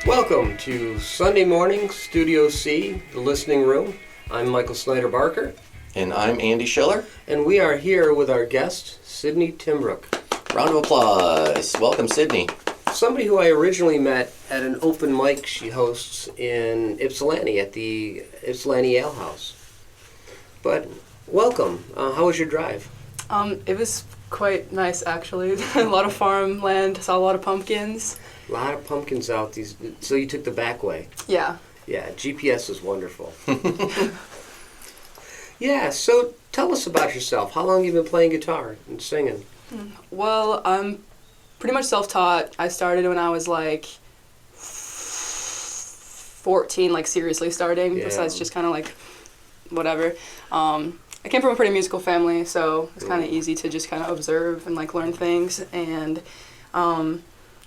Welcome to Sunday Morning Studio C, the listening room. I'm Michael Snyder-Barker. And I'm Andy Schiller. And we are here with our guest, Sydney Timbrook. Round of applause. Welcome, Sydney. Somebody who I originally met at an open mic she hosts in Ypsilanti at the Ypsilanti Ale House. But welcome. How was your drive? It was quite nice, actually. A lot of farmland, saw a lot of pumpkins. A lot of pumpkins out these. So you took the back way. Yeah. Yeah, GPS is wonderful. Yeah, so tell us about yourself. How long have you been playing guitar and singing? Well, I'm pretty much self-taught. I started when I was like 14, like seriously starting, besides just kind of like whatever. I came from a pretty musical family, so it's kind of easy to just kind of observe and like learn things, and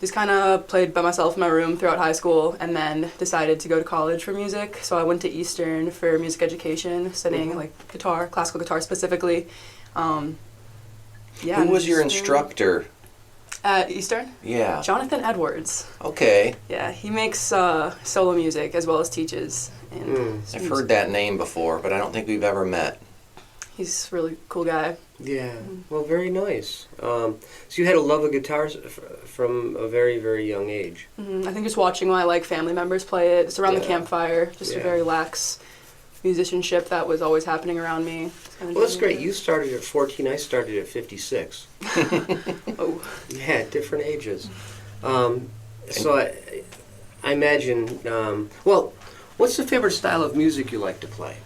just kind of played by myself in my room throughout high school, and then decided to go to college for music. So I went to Eastern for music education, studying like guitar, classical guitar specifically. Who was your instructor? At Eastern? Yeah. Jonathan Edwards. Okay. Yeah, he makes solo music as well as teaches. And I've heard that name before, but I don't think we've ever met. He's a really cool guy. Yeah, well, very nice. So you had a love of guitar from a very, very young age. I think just watching my like family members play it, just around the campfire, just a very lax musicianship that was always happening around me. Well, that's great. You started at 14. I started at 56. Oh. Yeah, different ages. So I imagine, well, what's the favorite style of music you like to play?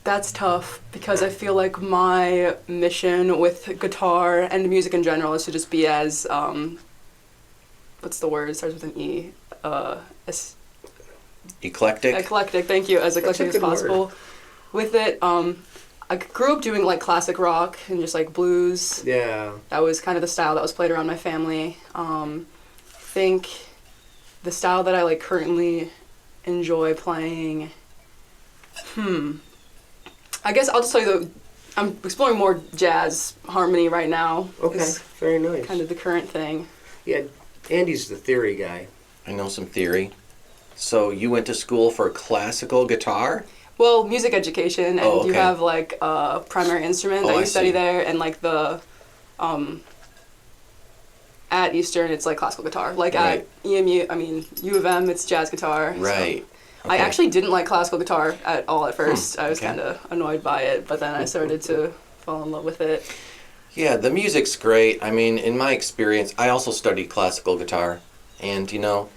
That's tough because I feel like my mission with guitar and music in general is to just be as, what's the word? It starts with an E. Eclectic? Eclectic, thank you. As eclectic as possible. Word. With it, I grew up doing like classic rock and just like blues. Yeah. That was kind of the style that was played around my family. I think the style that I like currently enjoy playing, I guess I'll just tell you that I'm exploring more jazz harmony right now. Okay, very nice. Kind of the current thing. Yeah, Andy's the theory guy. I know some theory. So you went to school for classical guitar? Well, music education, and you okay. have like a primary instrument that you study there, and like the, at Eastern it's like classical guitar. Like at U of M it's jazz guitar. Right. So. Okay. I actually didn't like classical guitar at all at first. I was kind of annoyed by it, but then I started to fall in love with it. Yeah, the music's great. I mean, in my experience, I also studied classical guitar. And, you know,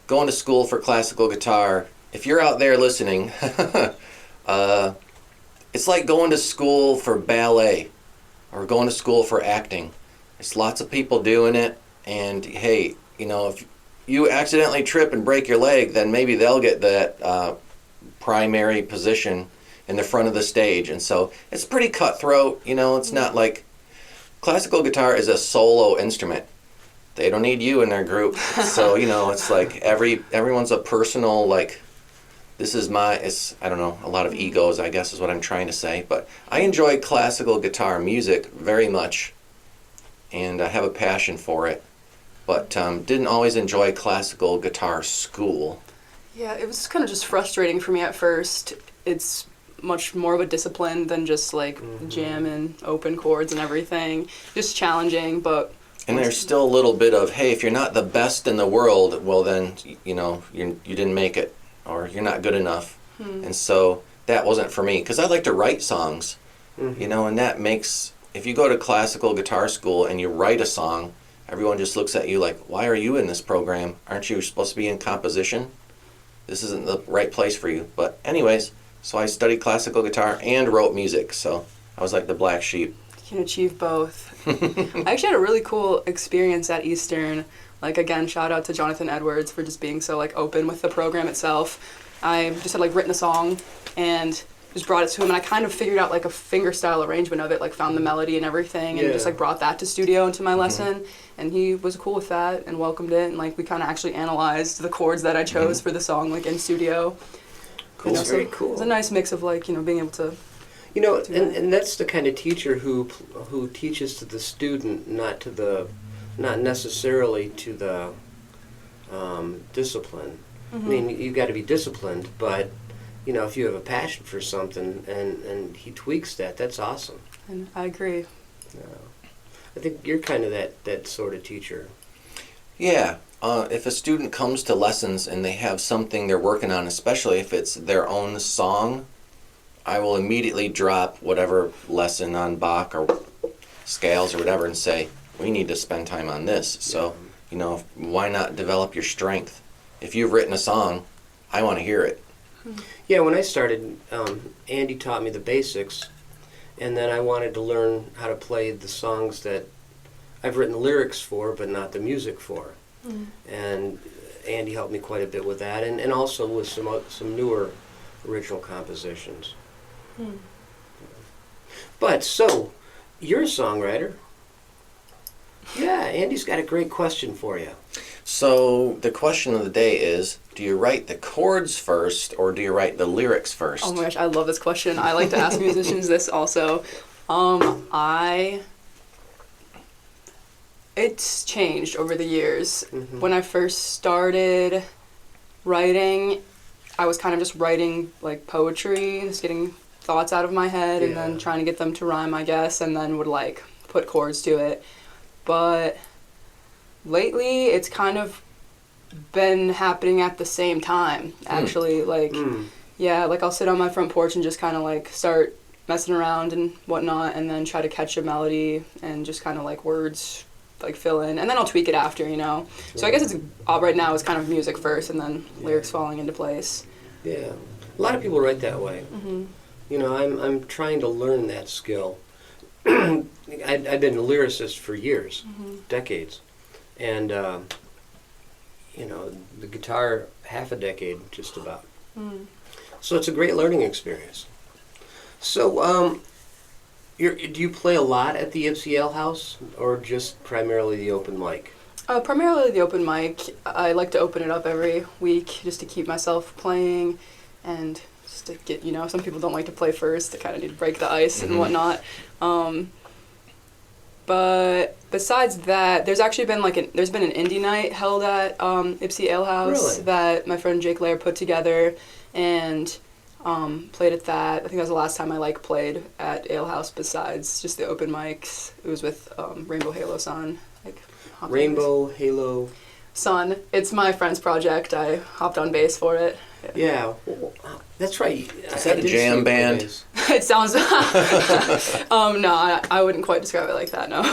going to school for classical guitar, if you're out there listening, it's like going to school for ballet or going to school for acting. There's lots of people doing it, and hey, you know, if you accidentally trip and break your leg, then maybe they'll get that primary position in the front of the stage. And so it's pretty cutthroat, you know, it's not like classical guitar is a solo instrument. They don't need you in their group. So, you know, it's like everyone's a personal, like, this is I don't know, a lot of egos, I guess is what I'm trying to say. But I enjoy classical guitar music very much, and I have a passion for it. But didn't always enjoy classical guitar school. Yeah, it was kind of just frustrating for me at first. It's much more of a discipline than just like jamming open chords and everything. Just challenging, but... And there's still a little bit of, hey, if you're not the best in the world, well then, you know, you didn't make it, or you're not good enough. And so that wasn't for me, because I like to write songs, you know, and that makes... If you go to classical guitar school and you write a song, everyone just looks at you like, why are you in this program? Aren't you supposed to be in composition? This isn't the right place for you. But anyways, so I studied classical guitar and wrote music, so I was like the black sheep. You can achieve both. I actually had a really cool experience at Eastern. Like, again, shout out to Jonathan Edwards for just being so like open with the program itself. I just had like written a song and just brought it to him, and I kind of figured out like a fingerstyle arrangement of it, like found the melody and everything, and just like brought that to studio into my lesson, and he was cool with that and welcomed it, and like we kind of actually analyzed the chords that I chose for the song like in studio. Cool, very cool. It was a nice mix of like, you know, being able to... You know, and that's the kind of teacher who teaches to the student, not necessarily to the discipline. I mean, you've got to be disciplined, but if you have a passion for something and he tweaks that, that's awesome. And I agree. I think you're kind of that sort of teacher. Yeah. If a student comes to lessons and they have something they're working on, especially if it's their own song, I will immediately drop whatever lesson on Bach or scales or whatever and say, we need to spend time on this. So, why not develop your strength? If you've written a song, I want to hear it. Yeah, when I started, Andy taught me the basics, and then I wanted to learn how to play the songs that I've written lyrics for, but not the music for. And Andy helped me quite a bit with that, and also with some newer original compositions. But, so, you're a songwriter. Yeah, Andy's got a great question for you. So the question of the day is, do you write the chords first or do you write the lyrics first? Oh my gosh, I love this question. I like to ask musicians this also. It's changed over the years. When I first started writing, I was kind of just writing like poetry, just getting thoughts out of my head and then trying to get them to rhyme, I guess, and then would like put chords to it. But lately, it's kind of been happening at the same time, actually. Yeah, like I'll sit on my front porch and just kind of like start messing around and whatnot, and then try to catch a melody and just kind of like words like fill in, and then I'll tweak it after, So I guess it's right now it's kind of music first, and then lyrics falling into place. Yeah, a lot of people write that way. I'm trying to learn that skill. I've been a lyricist for years, decades, and the guitar half a decade, just about. So it's a great learning experience. So, do you play a lot at the Ypsi Ale House, or just primarily the open mic? Primarily the open mic. I like to open it up every week just to keep myself playing, and just to get some people don't like to play first. They kind of need to break the ice and whatnot. But besides that, there's actually been there's been an indie night held at Ypsi Ale House that my friend Jake Lair put together, and played at that. I think that was the last time I played at Ale House besides just the open mics. It was with Rainbow Halo Sun. Rainbow Halo Sun. It's my friend's project. I hopped on bass for it. Yeah, that's right. Is that a jam band? It sounds... no, I wouldn't quite describe it like that, no.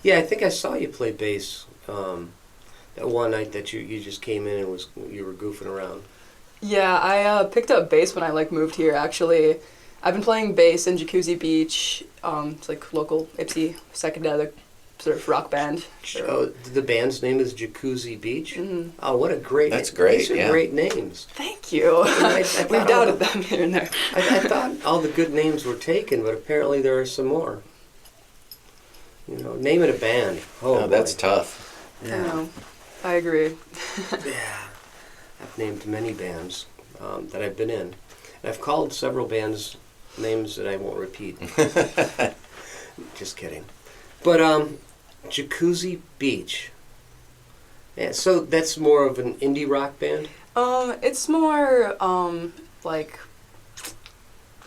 Yeah, I think I saw you play bass that one night that you just came in and you were goofing around. Yeah, I picked up bass when I moved here, actually. I've been playing bass in Jacuzzi Beach. It's local Ypsi psychedelic sort of rock band. Oh, the band's name is Jacuzzi Beach? Oh, what a great name. That's great, These are great names. Thank you. We've doubted them here and there. I thought all the good names were taken, but apparently there are some more. Name it a band. Oh, that's tough. Yeah. I know. I agree. Yeah. I've named many bands that I've been in. And I've called several bands names that I won't repeat. Just kidding. But Jacuzzi Beach. Yeah, so that's more of an indie rock band? It's more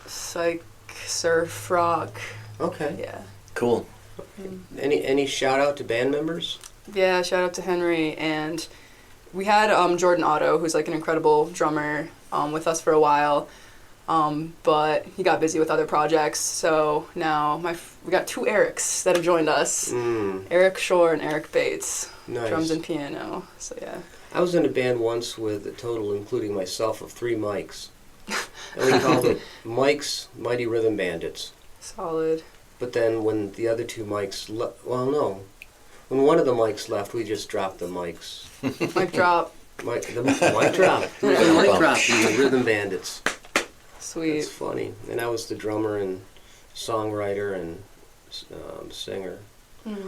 psych surf rock. Okay. Yeah. Cool. Any shout out to band members? Yeah, shout out to Henry, and we had Jordan Otto, who's an incredible drummer, with us for a while. But he got busy with other projects, so now we got two Erics that have joined us. Eric Shore and Eric Bates. Nice. Drums and piano, so yeah. I was in a band once with a total, including myself, of 3 mics. And we called it Mike's Mighty Rhythm Bandits. Solid. But then when the other 2 mics, when one of the mics left, we just dropped the mics. Mic drop. The mic drop. The mic drop, the Rhythm Bandits. Sweet. It's funny. And I was the drummer and songwriter and singer.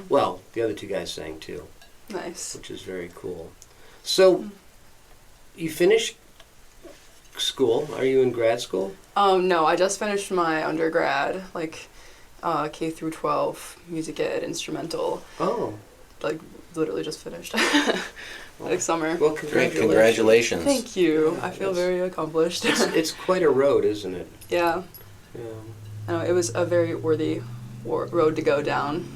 Well, the other 2 guys sang too. Nice. Which is very cool. So, you finished school? Are you in grad school? No, I just finished my undergrad, K through 12 music ed instrumental. Oh. literally just finished. Like summer. Well, Great, congratulations. congratulations. Thank you. Yeah, I feel that's- very accomplished. It's quite a road, isn't it? Yeah. Yeah. I know it was a very worthy road to go down,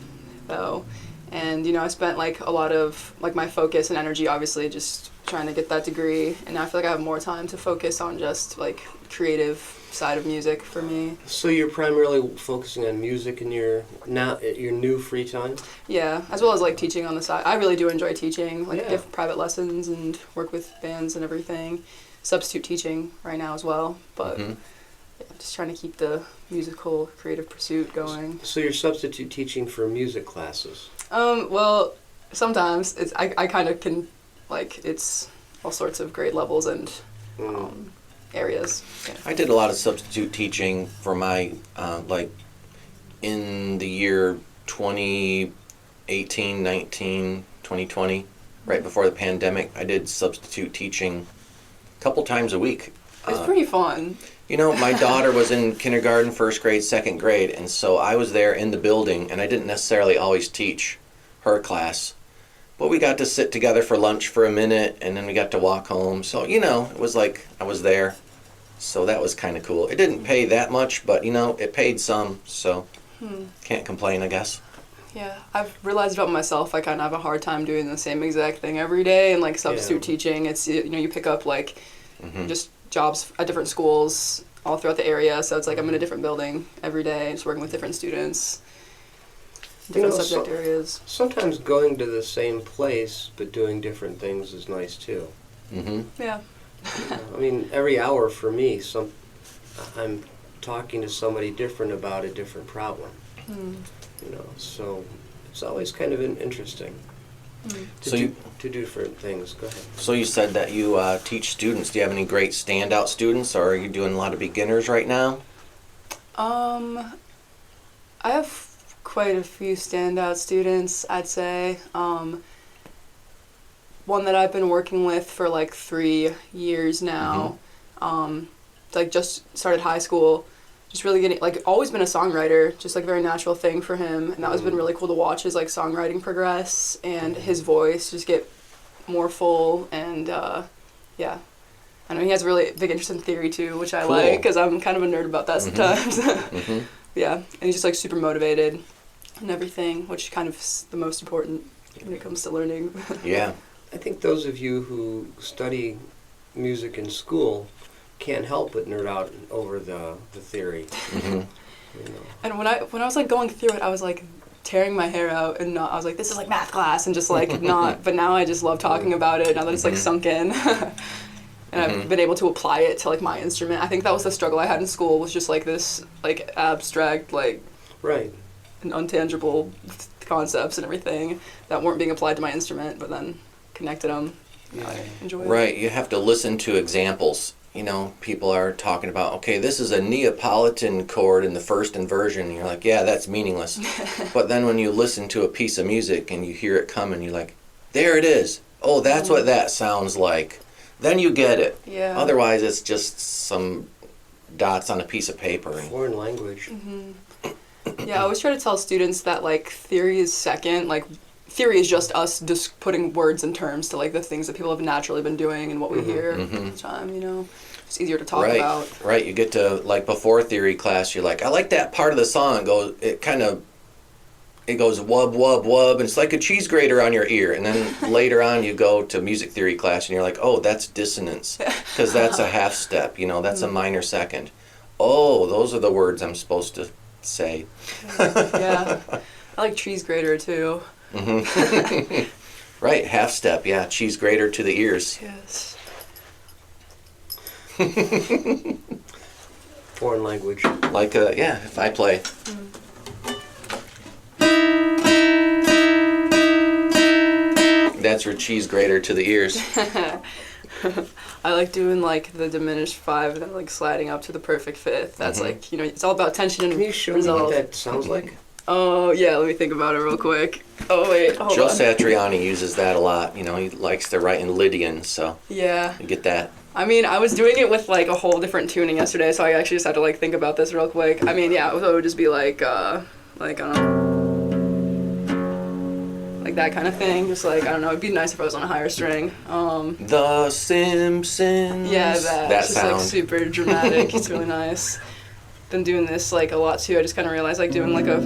though. And, I spent like a lot of like my focus and energy obviously just trying to get that degree, and now I feel like I have more time to focus on just like creative side of music for me. So you're primarily focusing on music in your new free time? Yeah, as well as like teaching on the side. I really do enjoy teaching, like Yeah. give private lessons and work with bands and everything. Substitute teaching right now as well, but Mhm. yeah, just trying to keep the musical creative pursuit going. So you're substitute teaching for music classes? Well, sometimes I kind of can, like, it's all sorts of grade levels and areas. Yeah. I did a lot of substitute teaching for my, like, in the year 2018, 19, 2020, right before the pandemic. I did substitute teaching a couple times a week. It's pretty fun. You know, my daughter was in kindergarten, first grade, second grade, and so I was there in the building, and I didn't necessarily always teach her class. But we got to sit together for lunch for a minute, and then we got to walk home. So, it was like I was there. So that was kind of cool. It didn't pay that much, but, it paid some, so can't complain, I guess. Yeah, I've realized about myself, I kind of have a hard time doing the same exact thing every day, and like substitute teaching, it's, you pick up like just jobs at different schools all throughout the area, so it's like I'm in a different building every day, just working with different students, different subject areas. Sometimes going to the same place but doing different things is nice too. Mm-hmm. Yeah. I mean, every hour for me, I'm talking to somebody different about a different problem. So it's always kind of interesting to do different things. Go ahead. So you said that you teach students. Do you have any great standout students, or are you doing a lot of beginners right now? I have quite a few standout students, I'd say. One that I've been working with for like 3 years now, like just started high school, just really getting, like always been a songwriter, just like a very natural thing for him, and that has been really cool to watch his like songwriting progress and his voice just get more full, and yeah. I know he has a really big interest in theory too, which I Cool. like because I'm kind of a nerd about that sometimes. Yeah, and he's just like super motivated and everything, which kind of is the most important when it comes to learning. Yeah. I think those of you who study music in school can't help but nerd out over the theory. And when I was like going through it, I was like tearing my hair out, and I was like, this is like math class, and just like not. But now I just love talking about it now that it's like sunk in. And I've been able to apply it to like my instrument. I think that was the struggle I had in school, was just like this like abstract, like Right. and untangible concepts and everything that weren't being applied to my instrument, but then connected them. I enjoy it. Right. You have to listen to examples. People are talking about, okay, this is a Neapolitan chord in the first inversion. And you're like, yeah, that's meaningless. But then when you listen to a piece of music and you hear it coming, you're like, there it is. Oh, that's what that sounds like. Then you get it. Yeah. Otherwise, it's just some dots on a piece of paper. Foreign language. Yeah, I always try to tell students that like theory is second. Like theory is just us just putting words and terms to like the things that people have naturally been doing and what we hear all the time. It's easier to talk about. Right. You get to, like, before theory class, you're like, I like that part of the song. It goes wub, wub, wub, and it's like a cheese grater on your ear. And then later on, you go to music theory class, and you're like, oh, that's dissonance, because that's a half step. That's a minor second. Oh, those are the words I'm supposed to say. Yeah. I like cheese grater too. Right, half step, yeah, cheese grater to the ears. Yes. Foreign language. Like, if I play. That's your cheese grater to the ears. I like doing like the diminished 5 and then like sliding up to the perfect 5th. That's like, it's all about tension and Can you show resolve. me what that sounds like? Oh, yeah, let me think about it real quick. Oh, wait, hold Joe on. Satriani uses that a lot. He likes to write in Lydian, so Yeah. you get that. I mean, I was doing it with like a whole different tuning yesterday, so I actually just had to like think about this real quick. I mean, yeah, so it would just be like I don't know, like like that kind of thing. Just like, I don't know, it'd be nice if I was on a higher string. The Simpsons. Yeah, that it's just sound. like super dramatic. It's really nice. Been doing this like a lot too. I just kind of realized like doing like a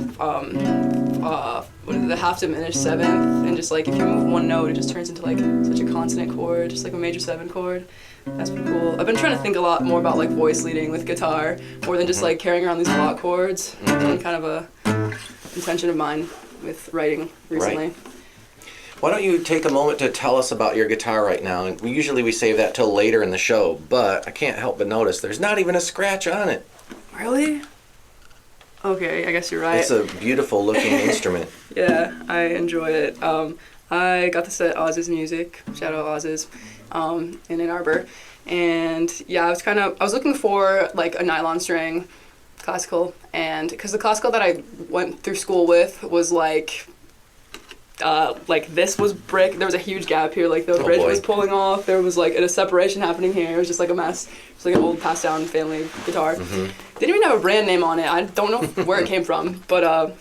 what is it, the half diminished seventh, and just like if you move one note, it just turns into like such a consonant chord, just like a major 7 chord. That's been cool. I've been trying to think a lot more about like voice leading with guitar, more than just like carrying around these block chords. It's been kind of a intention of mine with writing recently. Right. Why don't you take a moment to tell us about your guitar right now? And we save that till later in the show, but I can't help but notice there's not even a scratch on it. Really? Okay, I guess you're right. It's a beautiful looking instrument. Yeah, I enjoy it. I got this at Oz's Music, shout out Oz's, in Ann Arbor. And yeah, I was looking for like a nylon string classical, and because the classical that I went through school with was like this was brick. There was a huge gap here, like the bridge was pulling off. There was like a separation happening here. It was just like a mess. It was like an old passed down family guitar. Didn't even have a brand name on it. I don't know where it came from, but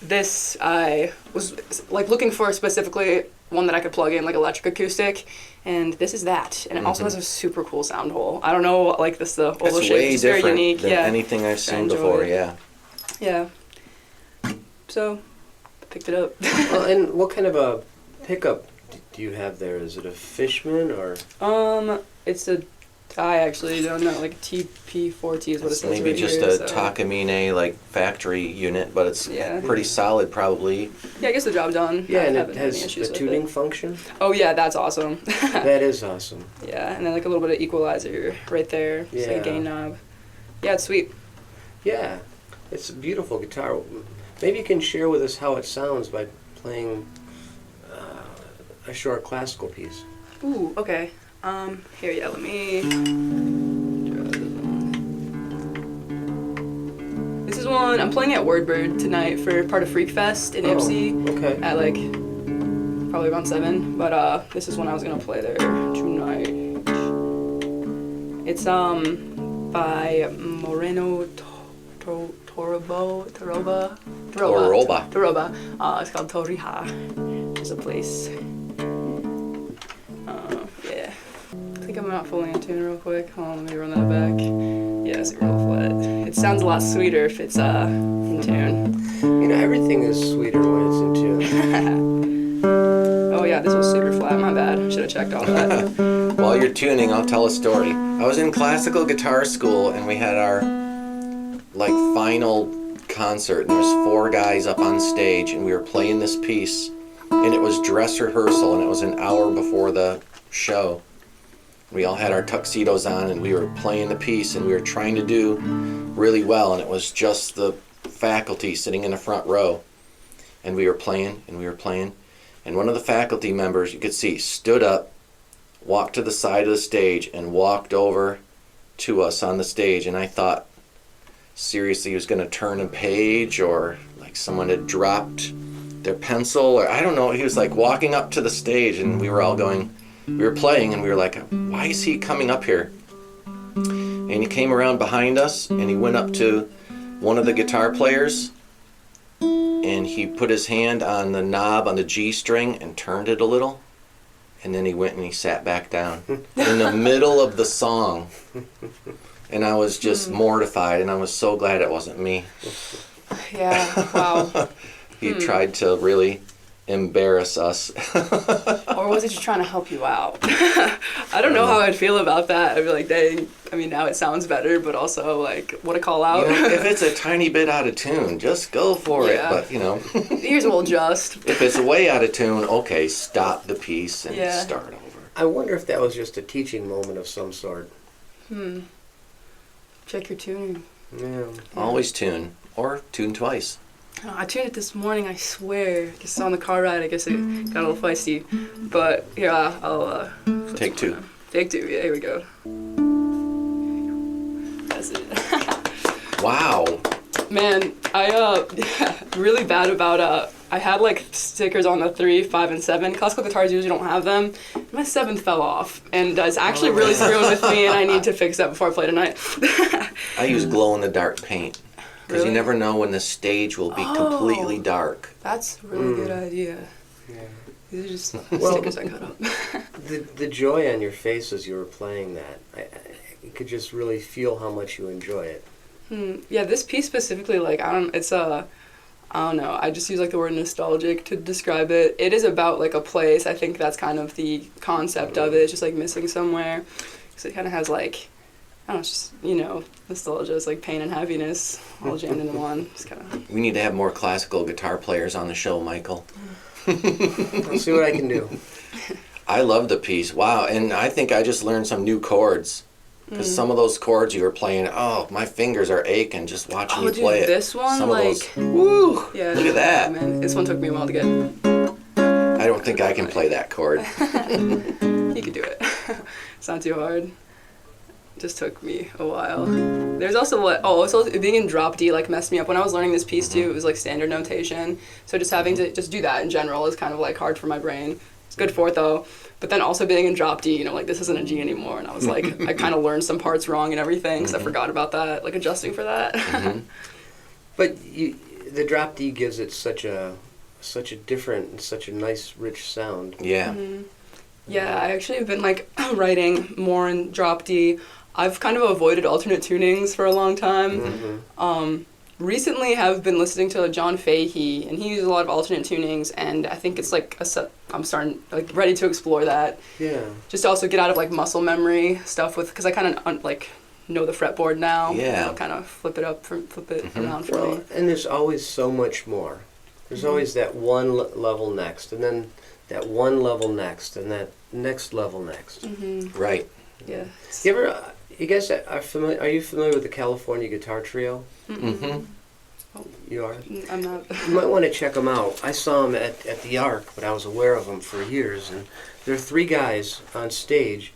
this I was like looking for specifically one that I could plug in like electric acoustic, and this is that. And it also has a super cool sound hole. I don't know, like the oval It's shape way is very different unique. than Yeah, anything I've seen enjoy before. it. Yeah. Yeah. So, picked it up. Well, and what kind of a pickup do you have there? Is it a Fishman or? It's I actually don't know, like a TP4T is what it It's says maybe right just here, a so. Takamine like factory unit, but it's Yeah. pretty solid probably. Yeah, I guess the job done. Yeah, I and haven't it had any has issues a with tuning it. function. Oh yeah, that's awesome. That is awesome. Yeah, and then like a little bit of equalizer right there. It's like Yeah. a gain knob. Yeah, it's sweet. Yeah, it's a beautiful guitar. Maybe you can share with us how it sounds by playing a short classical piece. Ooh, okay. Here, yeah, let me. This is one I'm playing at Wordbird tonight for part of Freak Fest in Ypsi Okay. at like probably around 7. But this is one I was gonna play there tonight. It's by Moreno Toroba. It's called Torija. There's a place. Yeah. I think I'm not fully in tune real quick. Hold on, let me run that back. Yeah, it's real flat. It sounds a lot sweeter if it's in tune. You know, everything is sweeter when it's in tune. Oh yeah, this was super flat. My bad. Should have checked all that. While you're tuning, I'll tell a story. I was in classical guitar school and we had our like final concert, and there was 4 guys up on stage and we were playing this piece, and it was dress rehearsal, and it was an hour before the show. We all had our tuxedos on and we were playing the piece, and we were trying to do really well, and it was just the faculty sitting in the front row, and we were playing and we were playing, and one of the faculty members, you could see, stood up, walked to the side of the stage and walked over to us on the stage, and I thought seriously he was going to turn a page, or like someone had dropped their pencil, or I don't know. He was like walking up to the stage, and we were all going, we were playing, and we were like, why is he coming up here? And he came around behind us, and he went up to one of the guitar players, and he put his hand on the knob on the G string and turned it a little, and then he went and he sat back down in the middle of the song. And I was just mortified, and I was so glad it wasn't me. Yeah, wow. He tried to really embarrass us. Or was he just trying to help you out? I don't know how I'd feel about that. I'd be like, dang, I mean, now it sounds better, but also, like, what a call out. You know, if it's a tiny bit out of tune, just go for it. Yeah. But, you know, Ears will adjust. if it's way out of tune, okay, stop the piece and Yeah. start over. I wonder if that was just a teaching moment of some sort. Check your tuning. Yeah. Always tune, or tune twice. Oh, I tuned it this morning, I swear. Just on the car ride, I guess it got a little feisty. But here, I'll Take 2. Take 2, yeah, here we go. That's it. Wow. Man, I really bad about I had like stickers on the 3, 5, and 7. Classical guitars usually don't have them. My 7th fell off, and it's actually really screwing with me, and I need to fix that before I play tonight. I use glow-in-the-dark paint, because Really? you never know when the stage will be completely dark. That's a really good idea. Yeah. These are just Well, stickers I cut up. The joy on your face as you were playing that, you could just really feel how much you enjoy it. Yeah, this piece specifically, like, I don't know, I just use, like, the word nostalgic to describe it. It is about, like, a place. I think that's kind of the concept of it. It's just, like, missing somewhere. So it kind of has, like, I don't know, it's just, you know, nostalgia is, like, pain and happiness all jammed into one. Just kind of... We need to have more classical guitar players on the show, Michael. I'll see what I can do. I love the piece. Wow, and I think I just learned some new chords. Because some of those chords you were playing, oh, my fingers are aching just watching you play it. This one, some like... of those, woo! Yeah, Look at that. Man, this one took me a while to get. I don't think I can play that chord. You could do it. It's not too hard. Just took me a while. There's also also being in drop D like messed me up when I was learning this piece too. It was like standard notation, so just having to just do that in general is kind of like hard for my brain. It's good for it though, but then also being in drop D, you know, like this isn't a G anymore, and I was like, I kind of learned some parts wrong and everything because I forgot about that, like adjusting for that. But the drop D gives it such a different, such a nice, rich sound. Yeah. Yeah, I actually have been like writing more in drop D. I've kind of avoided alternate tunings for a long time. Recently have been listening to John Fahey, and he uses a lot of alternate tunings, and I think it's like I'm starting like ready to explore that. Yeah. Just to also get out of like muscle memory stuff with, because I kind of like know the fretboard now. Yeah. I'll kind of flip it around for me. And there's always so much more. There's always that one level next, and then that one level next, and that next level next. Right. Yeah. You guys are familiar? Are you familiar with the California Guitar Trio? You are? I'm not. You might want to check them out. I saw them at the Arc, but I was aware of them for years. And there are three guys on stage,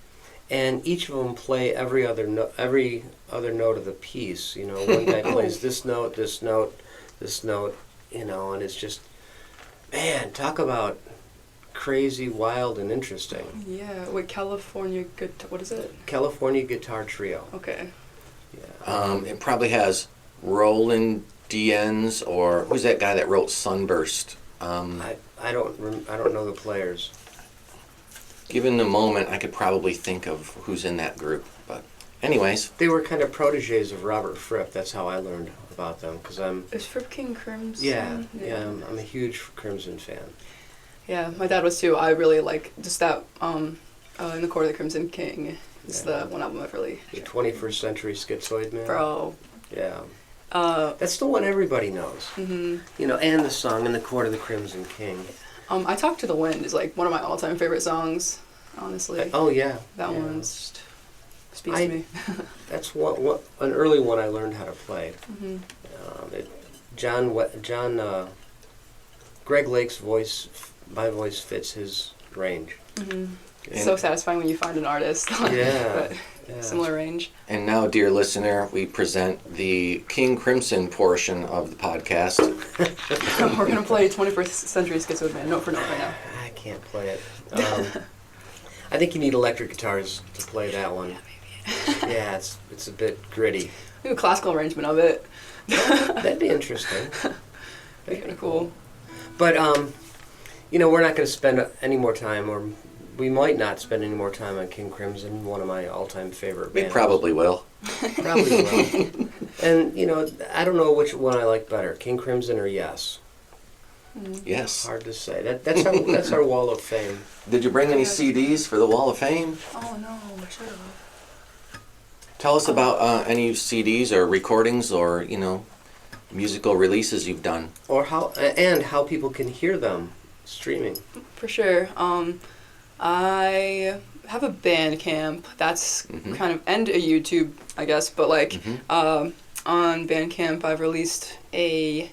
and each of them play every other note of the piece. You know, one guy plays this note, this note, this note. You know, and it's just, man, talk about crazy, wild, and interesting. Yeah. Wait, California what is it? California Guitar Trio. Okay. Yeah. It probably has Roland Dienz, or who's that guy that wrote Sunburst? I don't know the players. Given the moment, I could probably think of who's in that group. But anyways. They were kind of proteges of Robert Fripp. That's how I learned about them, because Is Fripp King Crimson? Yeah, I'm a huge Crimson fan. Yeah, my dad was too. I really like just that In the Court of the Crimson King. It's the one album I've really... The 21st Century Schizoid Man. Bro. Yeah. That's the one everybody knows. You know, and the song In the Court of the Crimson King. I Talk to the Wind is like one of my all-time favorite songs, honestly. Oh, yeah. That yeah. one just speaks to me. That's an early one I learned how to play. Greg Lake's voice, my voice fits his range. It's so satisfying when you find an artist. Yeah. Similar range. And now, dear listener, we present the King Crimson portion of the podcast. We're going to play 21st Century Schizoid Man, note for note right now. I can't play it. I think you need electric guitars to play that one. Yeah, it's a bit gritty. Maybe a classical arrangement of it. That'd be interesting. That'd be kind of cool. But, you know, we're not going to spend any more time, or we might not spend any more time on King Crimson, one of my all-time favorite We bands. probably will. Probably will. And, you know, I don't know which one I like better, King Crimson or Yes. Yes. Hard to say. That's our Wall of Fame. Did you bring any CDs for the Wall of Fame? Oh, no, I should have. Tell us about any CDs or recordings or, you know, musical releases you've done. Or how people can hear them streaming. For sure. I have a Bandcamp. That's kind of, and a YouTube, I guess. But like on Bandcamp, I've released I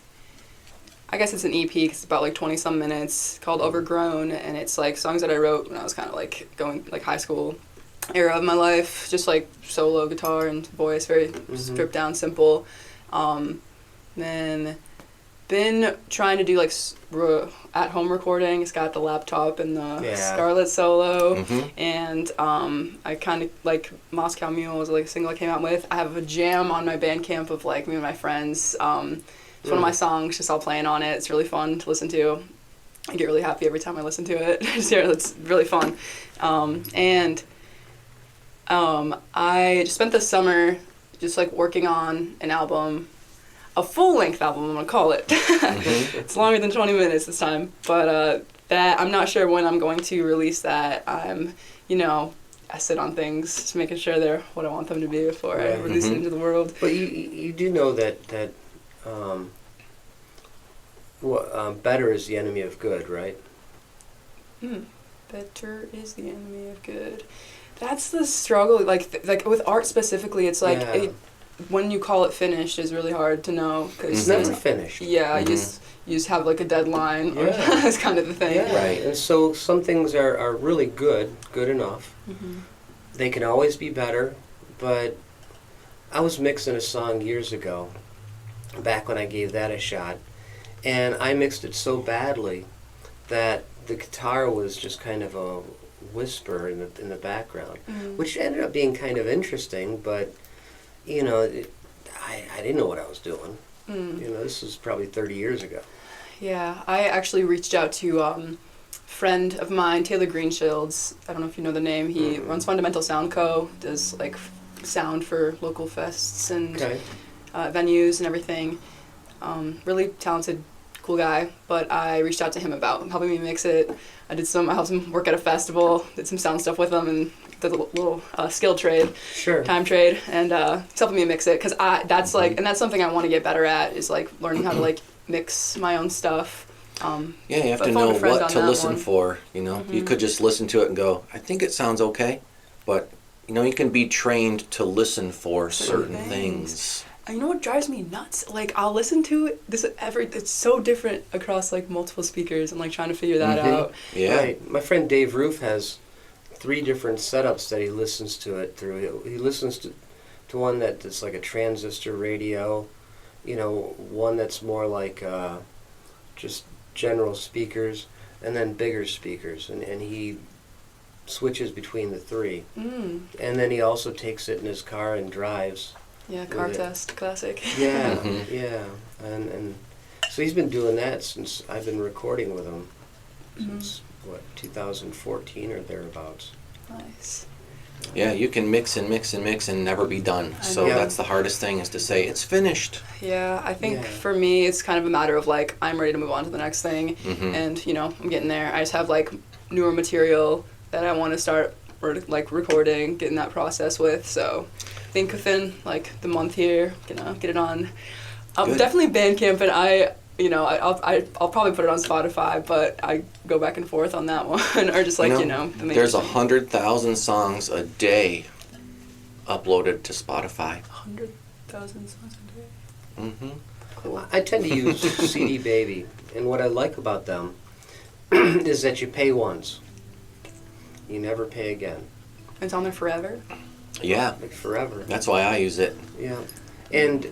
guess it's an EP because it's about like 20-some minutes, called Overgrown, and it's like songs that I wrote when I was kind of like going like high school era of my life, just like solo guitar and voice, very stripped down, simple. Then been trying to do like at home recording. It's got the laptop and the Scarlet solo, and I kind of like Moscow Mule was like a single I came out with. I have a jam on my Bandcamp of like me and my friends. It's one of my songs, just all playing on it. It's really fun to listen to. I get really happy every time I listen to it. It's really fun. I just spent the summer just like working on an album, a full-length album, I'm gonna call it. It's longer than 20 minutes this time, but that I'm not sure when I'm going to release that. I sit on things, just making sure they're what I want them to be before I release it into the world. But you do know that better is the enemy of good, right? Better is the enemy of good. That's the struggle. Like with art specifically, it's like when you call it finished is really hard to know because it's never finished. Yeah, you just have like a deadline. Or that's kind of the thing. Yeah. Right. And so some things are really good enough. They can always be better, but I was mixing a song years ago, back when I gave that a shot, and I mixed it so badly that the guitar was just kind of a whisper in the background, which ended up being kind of interesting, but I didn't know what I was doing. This was probably 30 years ago. Yeah, I actually reached out to a friend of mine, Taylor Greenshields. I don't know if you know the name. He runs Fundamental Sound Co. Does like sound for local fests and venues and everything. Really talented, cool guy. But I reached out to him about helping me mix it. I helped him work at a festival, did some sound stuff with him, and did a little skill trade, time trade, and he's helping me mix it because that's something I want to get better at is like learning how to like mix my own stuff. You have to know what to listen for. You could just listen to it and go, I think it sounds okay, but you can be trained to listen for certain things. You know what drives me nuts? Like I'll listen to it. It's so different across like multiple speakers. I'm like trying to figure that out. Yeah. Right. My friend Dave Roof has 3 different setups that he listens to it through. He listens to one that's like a transistor radio, one that's more like just general speakers, and then bigger speakers, and he switches between the 3. And then he also takes it in his car and drives. Yeah, car test, classic. Yeah, yeah, and so he's been doing that since I've been recording with him since 2014 or thereabouts. Nice. Yeah, you can mix and mix and mix and never be done. So that's the hardest thing is to say it's finished. Yeah, I think for me it's kind of a matter of like I'm ready to move on to the next thing, and I'm getting there. I just have like newer material that I want to start recording, getting that process with. So I think within like the month here, gonna get it on. Definitely Bandcamp, and I'll probably put it on Spotify, but I go back and forth on that one, or just like there's 100,000 songs a day uploaded to Spotify. 100,000 songs a day. Cool. I tend to use CD Baby, and what I like about them is that you pay once, you never pay again. It's on there forever. Yeah, like forever. That's why I use it. Yeah, and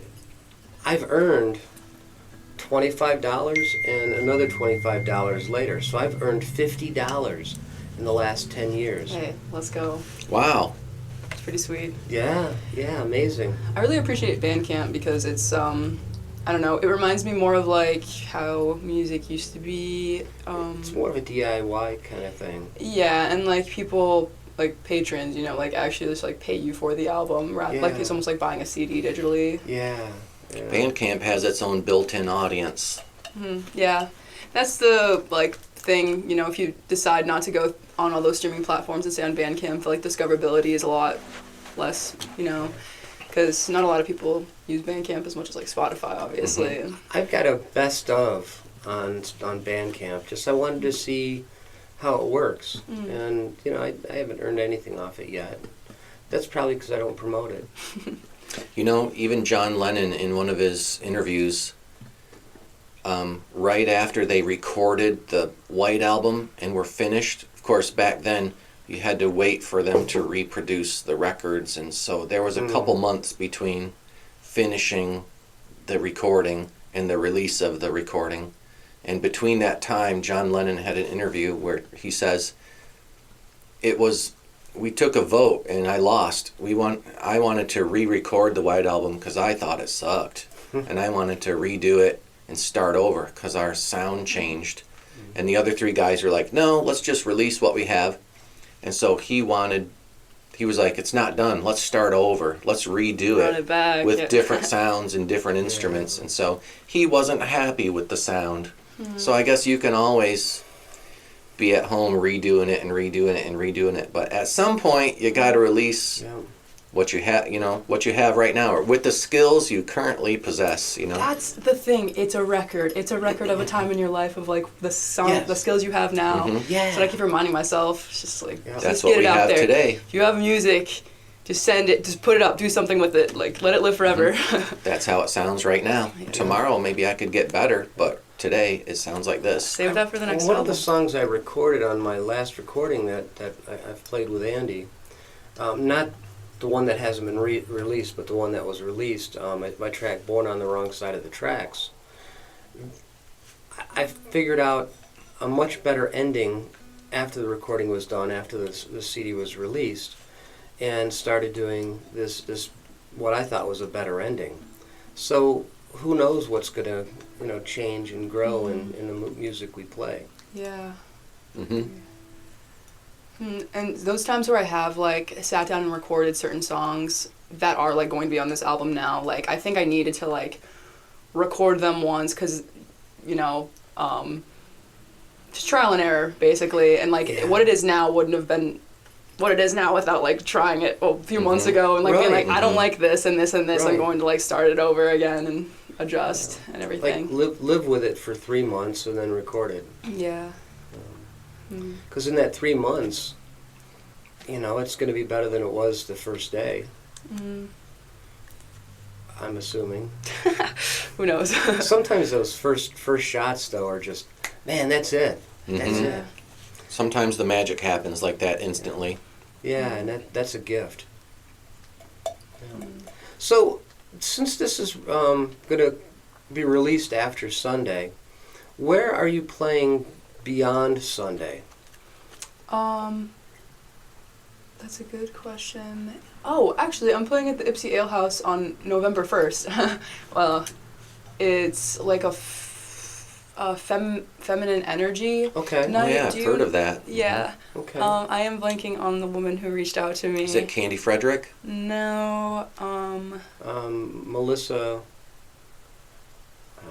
I've earned $25 and another $25 later. So I've earned $50 in the last 10 years. Hey, let's go. Wow. It's pretty sweet. Yeah, amazing. I really appreciate Bandcamp because it's, I don't know, it reminds me more of like how music used to be. It's more of a DIY kind of thing. Yeah, and like people, like patrons, like actually just like pay you for the album. Like it's almost like buying a CD digitally. Yeah. Bandcamp has its own built-in audience. Yeah, that's the thing. If you decide not to go on all those streaming platforms and stay on Bandcamp, like discoverability is a lot less. Because not a lot of people use Bandcamp as much as like Spotify, obviously. I've got a best of on Bandcamp. Just I wanted to see how it works, and I haven't earned anything off it yet. That's probably because I don't promote it. Even John Lennon in one of his interviews, right after they recorded the White Album and were finished, of course back then you had to wait for them to reproduce the records, and so there was a couple months between finishing the recording and the release of the recording. And between that time, John Lennon had an interview where he says, we took a vote and I lost. I wanted to re-record the White Album because I thought it sucked. And I wanted to redo it and start over because our sound changed. And the other 3 guys were like, no, let's just release what we have. And so he was like, it's not done. Let's start over. Let's redo Run it back, with yeah. different sounds and different instruments. And so he wasn't happy with the sound. So I guess you can always be at home redoing it and redoing it and redoing it. But at some point, you got to release what you have, what you have right now, or with the skills you currently possess, That's the thing. It's a record. It's a record of a time in your life of like the song, the skills you have now. Yeah. So I keep reminding myself, it's just like, That's just what get we it out have there. today. If you have music, just send it, just put it up, do something with it, like let it live forever. That's how it sounds right now. Tomorrow, maybe I could get better, but today it sounds like this. Save that for the next One of album. the songs I recorded on my last recording that I've played with Andy, not the one that hasn't been released, but the one that was released, my track Born on the Wrong Side of the Tracks, I figured out a much better ending after the recording was done, after the CD was released, and started doing this what I thought was a better ending. So who knows what's going to change and grow in the music we play. Yeah. Mm-hmm. And those times where I have like sat down and recorded certain songs that are like going to be on this album now, like I think I needed to like record them once because, just trial and error basically, and like what it is now wouldn't have been what it is now without like trying it a few months ago and like being like, I don't like this and this and this. I'm going to like start it over again and adjust and everything. Like live with it for 3 months and then record it. Yeah. Because in that 3 months, it's going to be better than it was the first day. I'm assuming. Who knows? Sometimes those first shots though are just, man, that's it. That's it. Sometimes the magic happens like that instantly. Yeah, and that's a gift. Yeah. So, since this is going to be released after Sunday, where are you playing beyond Sunday? That's a good question. Oh, actually, I'm playing at the Ypsi Ale House on November 1st. Well, it's like a feminine energy Okay. night. Oh yeah, I've heard of that. Yeah. Okay. I am blanking on the woman who reached out to me. Is it Candy Frederick? No. Melissa.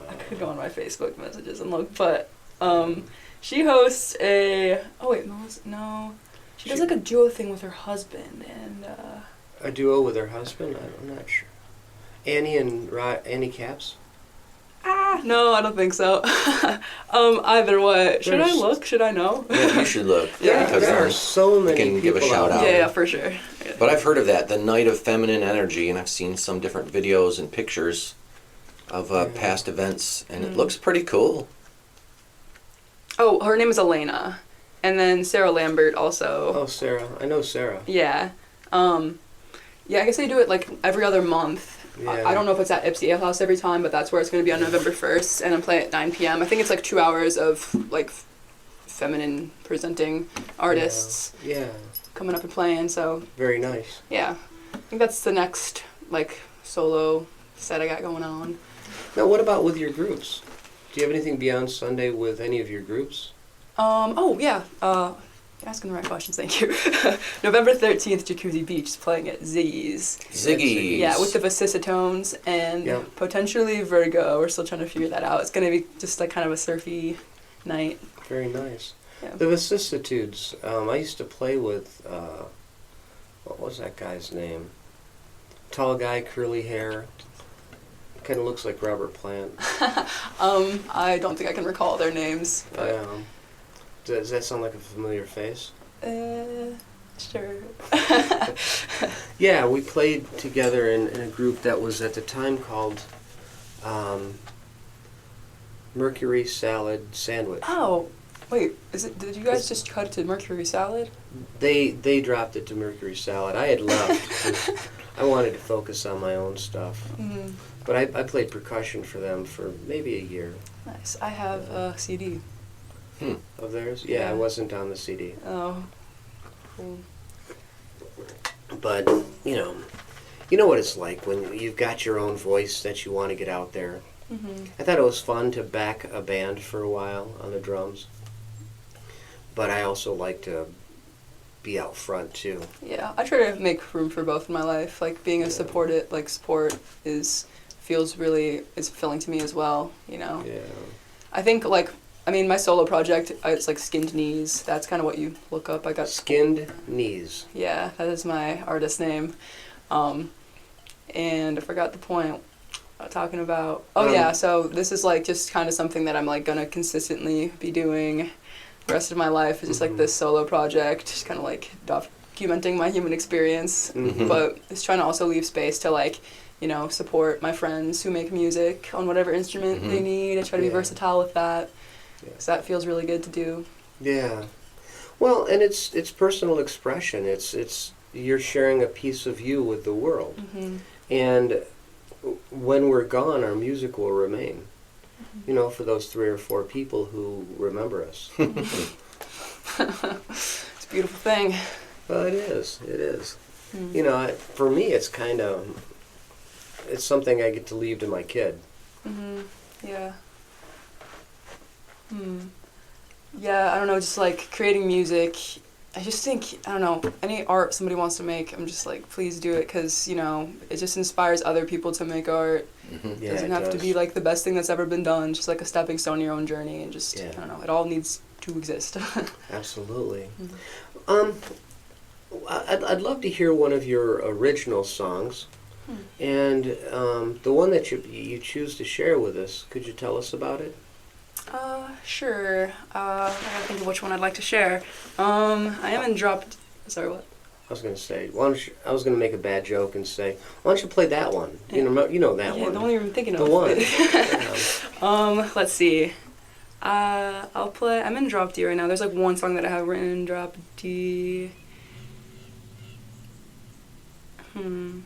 I could go on my Facebook messages and look, but she hosts a. Oh wait, Melissa. No. She does like a duo thing with her husband and. A duo with her husband? I'm not sure. Annie and Annie Caps? No, I don't think so. Either way. Should I There's- look? Should I know? Yeah, you should look. Yeah. because There are then so many can give a people shout out. Yeah, for sure. Yeah. But I've heard of that, the Night of Feminine Energy, and I've seen some different videos and pictures of past events, and it looks pretty cool. Oh, her name is Elena. And then Sarah Lambert also. Oh, Sarah. I know Sarah. Yeah. Yeah, I guess they do it like every other month. Yeah. I don't know if it's at Ypsi Ale House every time, but that's where it's going to be on November 1st, and I'm playing at 9 p.m. I think it's like 2 hours of like feminine presenting artists Yeah. coming up and playing, so Very nice. yeah. I think that's the next like solo set I got going on. Now, what about with your groups? Do you have anything beyond Sunday with any of your groups? Oh yeah, you're asking the right questions, thank you. November 13th, Jacuzzi Beach is playing at Ziggy's. Ziggy's. Yeah, with the Vicissitones and potentially Virgo. We're still trying to figure that out. It's going to be just like kind of a surfy night. Very nice. Yeah. The Vicissitudes. I used to play with, what was that guy's name? Tall guy, curly hair. Kind of looks like Robert Plant. I don't think I can recall their names. But, Does that sound like a familiar face? sure. Yeah, we played together in a group that was at the time called Mercury Salad Sandwich. Oh, wait, did you guys just cut it to Mercury Salad? They dropped it to Mercury Salad. I had left 'cause I wanted to focus on my own stuff. Mm, But I played percussion for them for maybe a year. nice. I have a CD. Of theirs? Yeah, I Yeah. wasn't on the CD. Oh, cool. But, you know what it's like when you've got your own voice that you want to get out there. I thought it was fun to back a band for a while on the drums, but I also like to be out front too. Yeah, I try to make room for both in my life. Like being a support feels really is fulfilling to me as well. You know. Yeah. I think my solo project, it's like Skinned Knees. That's kind of what you look up. I got Skinned Knees. Yeah, that is my artist name. And I forgot the point talking about. Oh yeah, so this is like just kind of something that I'm like gonna consistently be doing the rest of my life. It's just like this solo project, just kind of like documenting my human experience, but it's trying to also leave space to like, you know, support my friends who make music on whatever instrument they need. I try to be versatile with that, because that feels really good to do. Yeah. Well, and it's personal expression. It's you're sharing a piece of you with the world, and when we're gone, our music will remain. You know, for those 3 or 4 people who remember us. It's a beautiful thing. Well, it is. It is. You know, for me, it's something I get to leave to my kid. Yeah. Yeah, I don't know, just like creating music. I just think, I don't know, any art somebody wants to make, I'm just like, please do it, because, you know, it just inspires other people to make art. It doesn't have to be like the best thing that's ever been done, just like a stepping stone in your own journey, and just, I don't know, it all needs to exist. Absolutely. I'd love to hear one of your original songs, and the one that you choose to share with us, could you tell us about it? Sure. I gotta think of which one I'd like to share. I am in Sorry, what? I was going to say, I was going to make a bad joke and say, why don't you play that one? You know that one. The one you're thinking of. The one. Let's see. I'm in drop D right now. There's like one song that I have written in drop D. You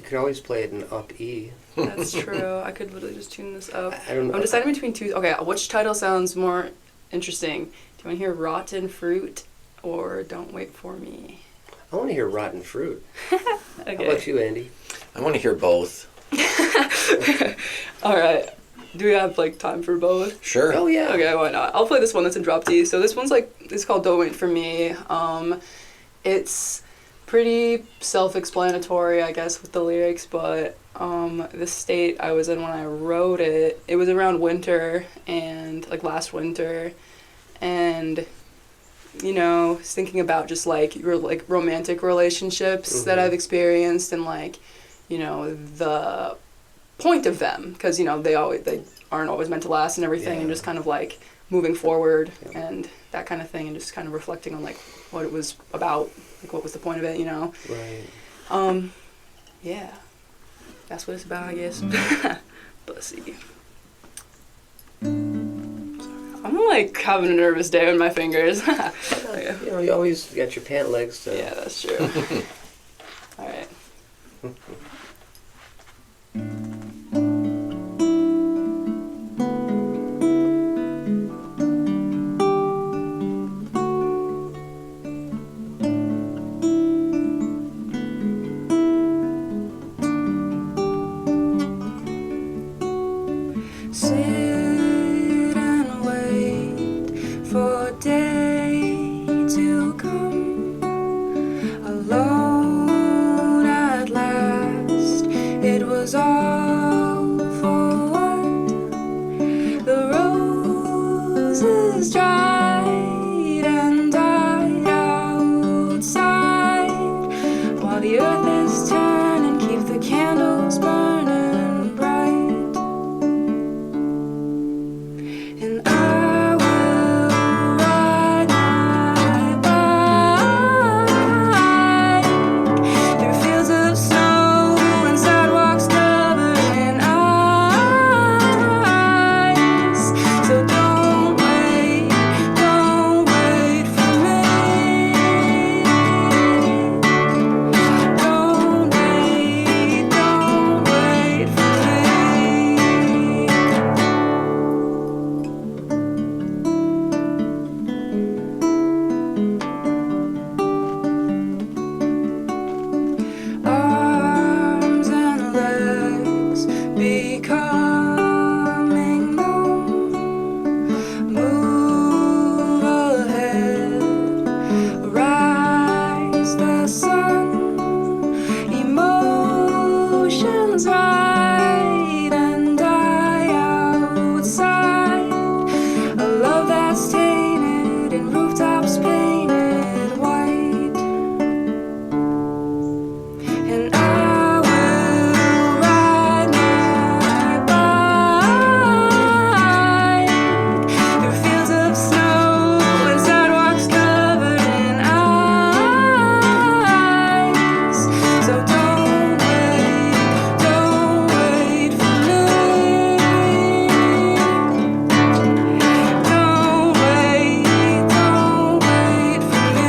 could always play it in up E. That's true. I could literally just tune this up. I don't know. I'm deciding between two. Okay, which title sounds more interesting? Do you want to hear Rotten Fruit or Don't Wait For Me? I want to hear Rotten Fruit. Okay. How about you, Andy? I want to hear both. All right. Do we have like time for both? Sure. Oh yeah. Okay, why not? I'll play this one that's in drop D. So this one's it's called Don't Wait For Me. It's pretty self-explanatory, I guess, with the lyrics, but the state I was in when I wrote it, it was around winter, and like last winter, and you know, thinking about just like romantic relationships that I've experienced, and like, you know, the point of them, because you know they aren't always meant to last and everything, and just kind of like moving forward and that kind of thing, and just kind of reflecting on like what it was about, like what was the point of it, you know. Right. Yeah, that's what it's about, I guess. But let's see. I'm like having a nervous day with my fingers. Okay. You know, you always got your pant legs to... Yeah, that's true. All right. Sit and wait for day to come, alone at last. It was all for what? The roses dried and died outside, while the earth is turning, keep the candles burning bright. And I will ride my bike through fields of snow and sidewalks covered in ice. So don't wait for me. Don't wait for me. Arms and legs become feels right and die outside. A love that's tainted and rooftops painted white. And I will ride my bike through fields of snow and sidewalks covered in ice. So don't wait for me. Don't wait for me.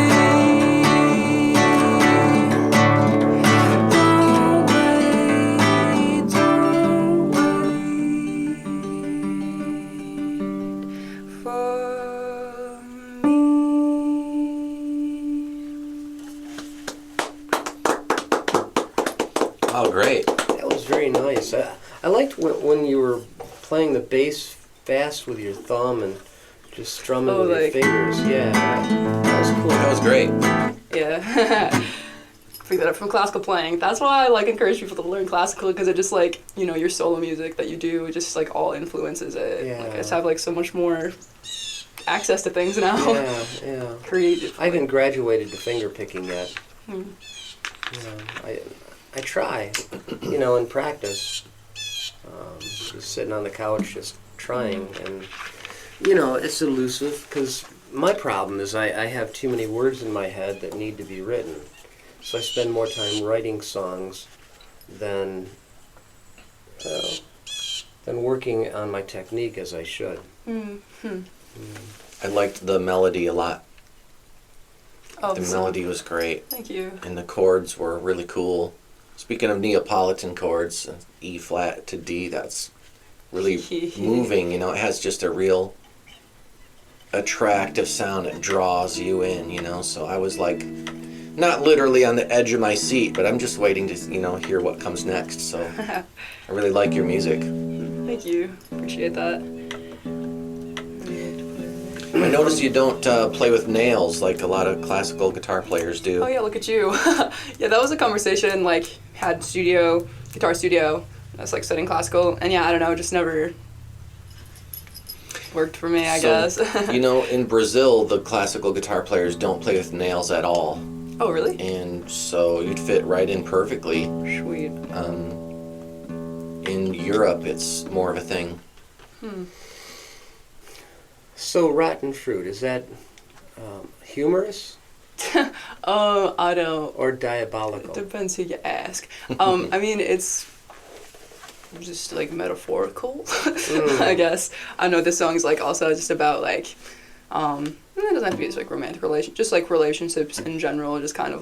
Oh, great. That was very nice. I liked when you were playing the bass fast with your thumb and just strumming with your fingers. Yeah, that was cool. That was great. Yeah. Pick that up from classical playing. That's why I encourage people to learn classical, because it just your solo music that you do, it just all influences it. Yeah. I just have so much more access to things now. Yeah. Creative. I haven't graduated to finger picking yet. Hmm. I try, in practice. Just sitting on the couch, just trying, and it's elusive because my problem is I have too many words in my head that need to be written, so I spend more time writing songs than working on my technique as I should. Mm-hmm. I liked the melody a lot. Oh, The melody was great, Thank you. and the chords were really cool. Speaking of Neapolitan chords, E flat to D, that's really moving. It has just a real attractive sound. It draws you in, So I was not literally on the edge of my seat, but I'm just waiting to, hear what comes next. So I really like your music. Thank you. Appreciate that. I noticed you don't play with nails like a lot of classical guitar players do. Oh yeah, look at you. Yeah, that was a conversation, had guitar studio, that's studying classical, and yeah, I don't know, just never worked for me, I guess. In Brazil, the classical guitar players don't play with nails at all. Oh, really? And so you'd fit right in perfectly. Sweet. In Europe, it's more of a thing. So rotten fruit, is that humorous I don't. or diabolical? Depends who you ask. I mean, it's just metaphorical, I guess. I know this song's also just about it doesn't have to be just romantic relation, just relationships in general, just kind of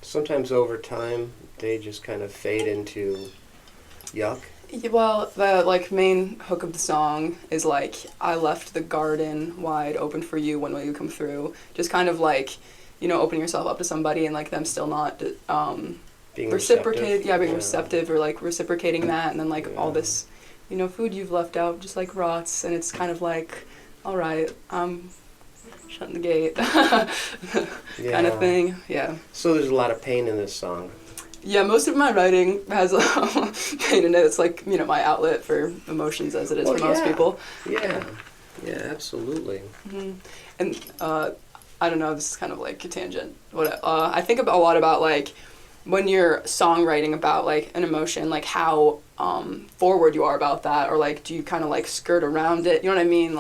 Sometimes over time they just kind of fade into yuck. Well, the main hook of the song is I left the garden wide open for you, when will you come through? Just kind of opening yourself up to somebody and them still not Being reciprocated, receptive. being receptive or reciprocating that, and then all this food you've left out just rots, and it's kind of all right, I'm shutting the gate kind of thing. Yeah. So there's a lot of pain in this song. Yeah, most of my writing has pain in it. It's my outlet for emotions, as it is for most people. Yeah, absolutely. Mm-hmm. And I don't know, this is kind of a tangent. I think a lot about when you're songwriting about an emotion, how forward you are about that, or do you kind of skirt around it? You know what I mean?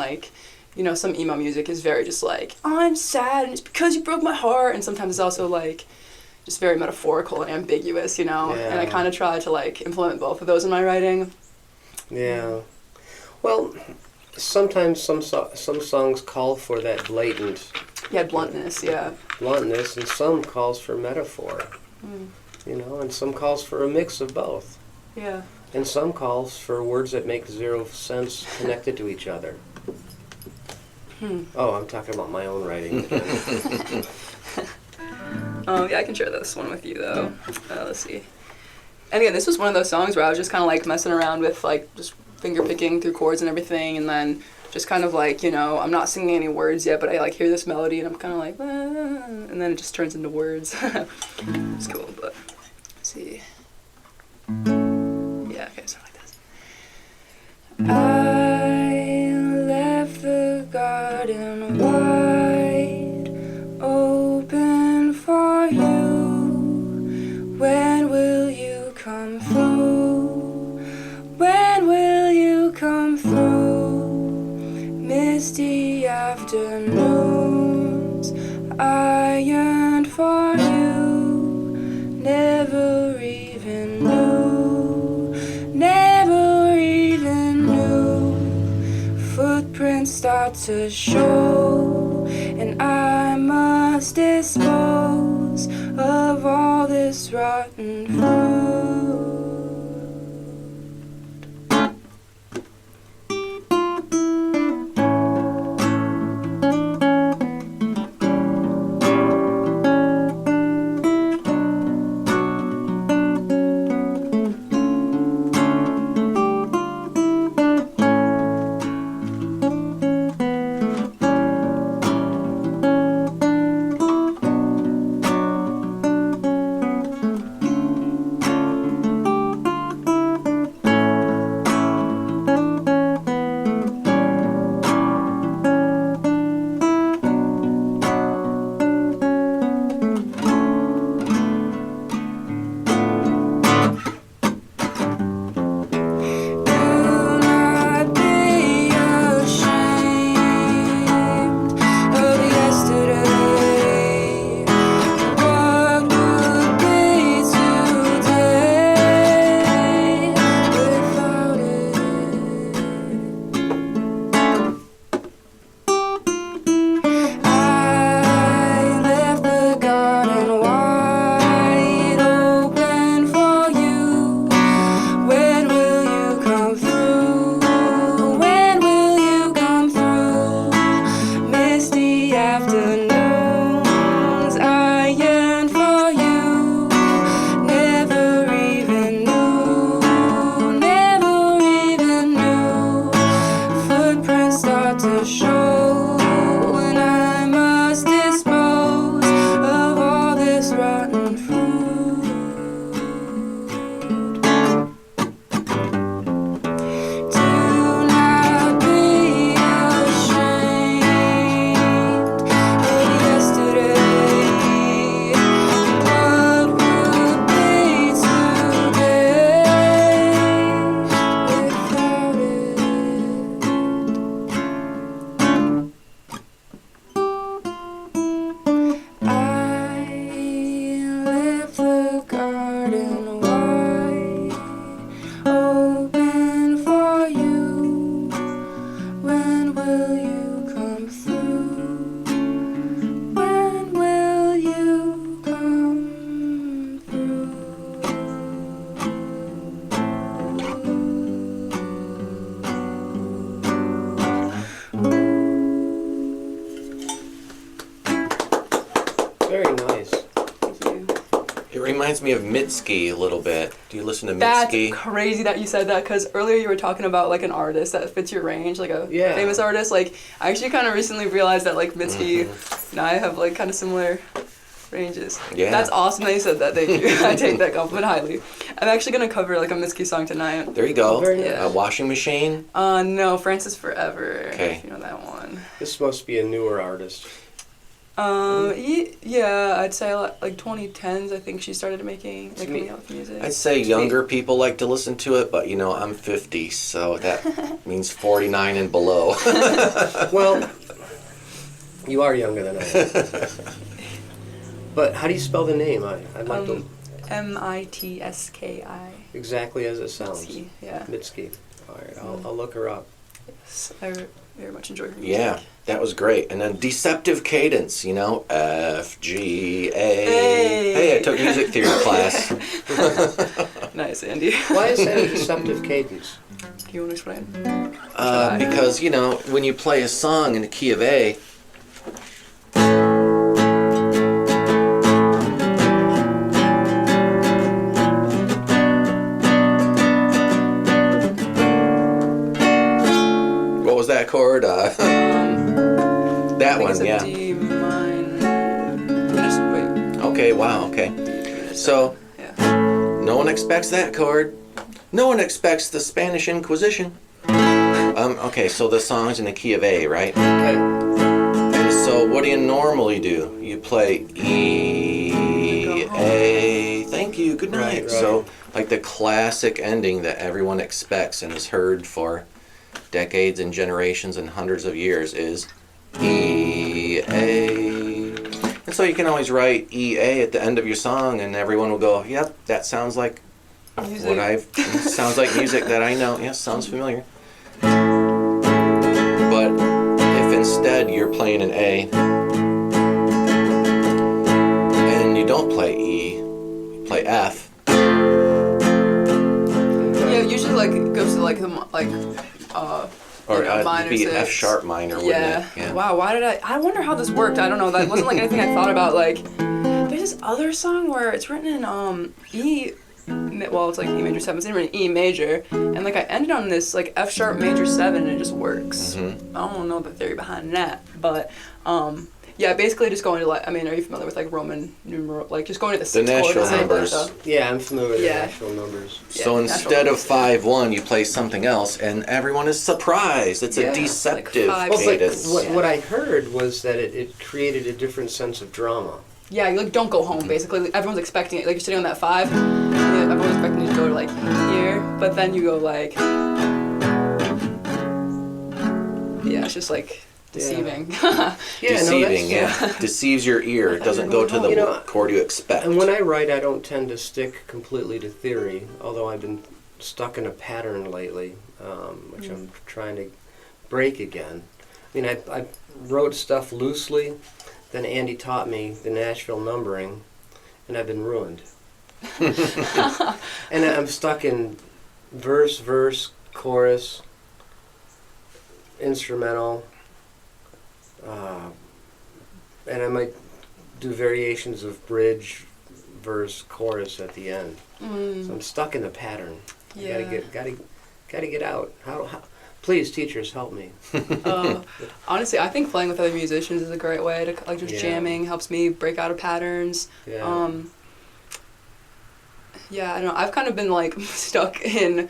Some emo music is very just I'm sad and it's because you broke my heart, and sometimes it's also just very metaphorical and ambiguous, and I kind of try to implement both of those in my writing. Yeah. Well, sometimes some songs call for that blatant. Yeah, bluntness. Yeah. Bluntness, and some calls for metaphor. And some calls for a mix of both. Yeah. And some calls for words that make zero sense connected to each other. Oh, I'm talking about my own writing. Yeah, I can share this one with you, though. Let's see. And again, this was one of those songs where I was just kind of messing around with just finger picking through chords and everything, and then just kind of I'm not singing any words yet, but I hear this melody and I'm kind of and then it just turns into words. It's cool, but When will you come through? When will you come through? Misty afternoons, I yearned for you. Never even knew, never even knew. Footprints start to show, and I must dispose of all this rotten fruit. Very nice. Thank you. It reminds me of Mitski a little bit. Do you listen to That's Mitski? crazy that you said that, because earlier you were talking about like an artist that fits your range, like a Yeah. famous artist. Like I actually kind of recently realized that like Mitski and I have like kind of similar ranges. Yeah. That's awesome that you said that. Thank you. I take that compliment highly. I'm actually gonna cover like a Mitski song tonight. There you go. Very nice. A washing machine. No, Francis Forever. Okay. If you know that one. This must be a newer artist. Yeah, I'd say like 2010s. I think she started making like coming out with music. I'd say younger people like to listen to it, but you know, I'm 50, so that means 49 and below. Well, you are younger than I am. But how do you spell the name? I'd like to Mitski. exactly as it sounds. Mitski, yeah. Mitski. All right, I'll look her up. Yes, I very much enjoy her music. Yeah, that was great. And then deceptive cadence, you know, F, G, A. Hey. Hey, I took music theory class. Nice, Andy. Why is that a deceptive cadence? Do you want to explain? Because, you know, when you play a song in the key of A, what was that chord? That I think it's one, a yeah. D minor. Just wait. Okay, wow, okay. So, Yeah. no one expects that chord. No one expects the Spanish Inquisition. Okay, so the song's in the key of A, right? Okay. And so what do you normally do? You play E, A, thank you, good night. Right. So, like the classic ending that everyone expects and has heard for decades and generations and hundreds of years is E, A. And so you can always write E, A at the end of your song, and everyone will go, yep, that sounds like sounds like music that I know. Yes, sounds familiar. But if instead you're playing an A and you don't play E, you play F. Yeah, usually like it goes to like the Or minor it'd be six. F sharp minor, wouldn't Yeah. it? Yeah. Wow. Why did I wonder how this worked. I don't know. That wasn't like anything I thought about. Like, there's this other song where it's written in E. Well, it's like E major 7. It's written in E major, and like I ended on this like F sharp major 7, and it just works. Mm-hmm. I don't know the theory behind that, but yeah, basically just going to like. I mean, are you familiar with like Roman numeral? Like just going to the sixth chord natural and saying, numbers. like, Yeah, I'm familiar with the Yeah. actual numbers. So Yeah, instead natural of 5-1, you play something else, and everyone is surprised. It's Yeah, a deceptive like 5, Well, it's like cadence. what I heard was that it created a different sense of drama. Yeah, you like don't go home. Basically, like, everyone's expecting it. Like you're sitting on that 5, and everyone's expecting you to go to like here, but then you go like, yeah, it's just like deceiving. Deceiving, deceives your ear. It doesn't go to the You know, chord you expect. And when I write, I don't tend to stick completely to theory, although I've been stuck in a pattern lately, which I'm trying to break again. I mean, I wrote stuff loosely, then Andy taught me the Nashville numbering, and I've been ruined. And I'm stuck in verse, chorus, instrumental, and I might do variations of bridge, verse, chorus at the end. So I'm stuck in the pattern. Yeah. Gotta get out. How? Please, teachers, help me. Honestly, I think playing with other musicians is a great way to like just Yeah. jamming helps me break out of patterns. Yeah. Yeah, I don't know. I've kind of been like stuck in.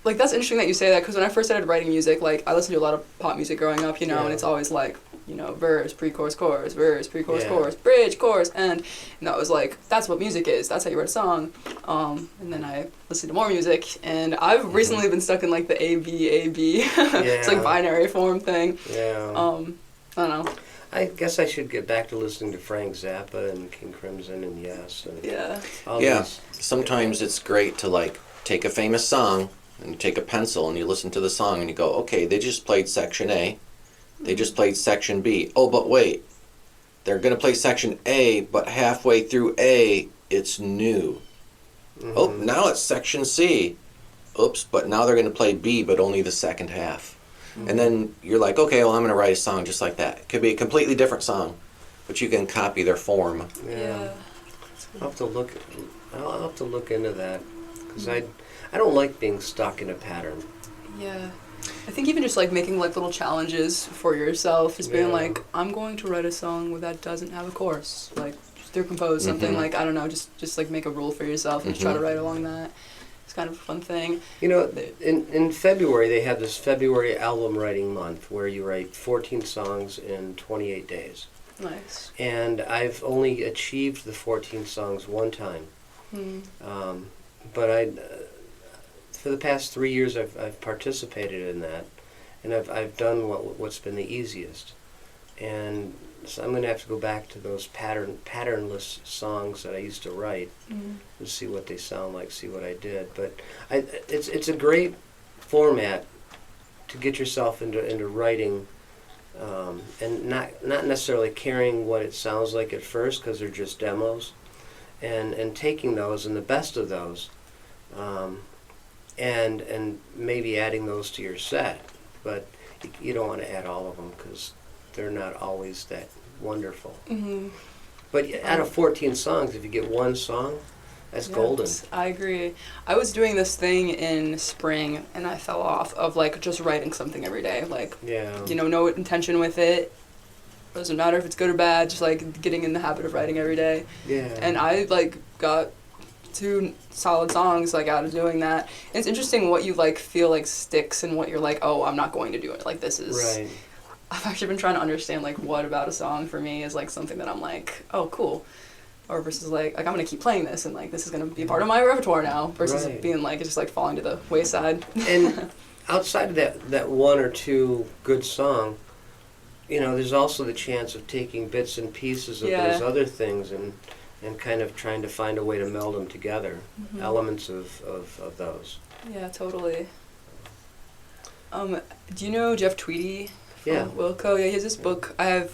Like that's interesting that you say that because when I first started writing music, like I listened to a lot of pop music growing up, you know, Yeah. and it's always like, you know, verse, pre-chorus, chorus, verse, pre-chorus, Yeah. chorus, bridge, chorus, and that was like that's what music is. That's how you write a song. And then I listened to more music, and I've recently been stuck in like the A B A B. It's like Yeah. binary form thing. Yeah. I don't know. I guess I should get back to listening to Frank Zappa and King Crimson and Yes. And Yeah. all Yeah, these- sometimes it's great to like take a famous song and you take a pencil and you listen to the song and you go, okay, they just played section A, they just played section B. Oh, but wait, they're going to play section A, but halfway through A, it's new. Oh, now it's section C. Oops, but now they're going to play B, but only the second half. And then you're like, okay, well, I'm going to write a song just like that. It could be a completely different song, but you can copy their form. Yeah. I'll have to look into that because I don't like being stuck in a pattern. Yeah. I think even just like making like little challenges for yourself, just being Yeah. like, I'm going to write a song that doesn't have a chorus. Like just through compose something like I don't know, just like make a rule for yourself and just try to write along that. It's kind of a fun thing. You know, in February they have this February album writing month where you write 14 songs in 28 days. Nice. And I've only achieved the 14 songs one time. But for the past 3 years I've participated in that, and I've done what's been the easiest. And so I'm going to have to go back to those patternless songs that I used to write and see what they sound like, see what I did. But it's a great format to get yourself into writing, and not necessarily caring what it sounds like at first because they're just demos, and taking those and the best of those, and maybe adding those to your set. But you don't want to add all of them because they're not always that wonderful. But out of 14 songs, if you get one song, that's golden. I agree. I was doing this thing in spring and I fell off of like just writing something every day. Like, Yeah. you know, no intention with it. Doesn't matter if it's good or bad, just like getting in the habit of writing every day. Yeah. And I like got 2 solid songs like out of doing that. And it's interesting what you like feel like sticks and what you're like, oh, I'm not going to do it. Like this is Right. I've actually been trying to understand like what about a song for me is like something that I'm like, oh cool. or versus like I'm gonna keep playing this and like this is gonna be part of my repertoire now versus Right. being like it's just like falling to the wayside. And outside of that one or two good song, you know, there's also the chance of taking bits and pieces of Yeah. those other things and kind of trying to find a way to meld them together, elements of those. Yeah, totally. Do you know Jeff Tweedy? Yeah. Wilco. Yeah, he has this book. I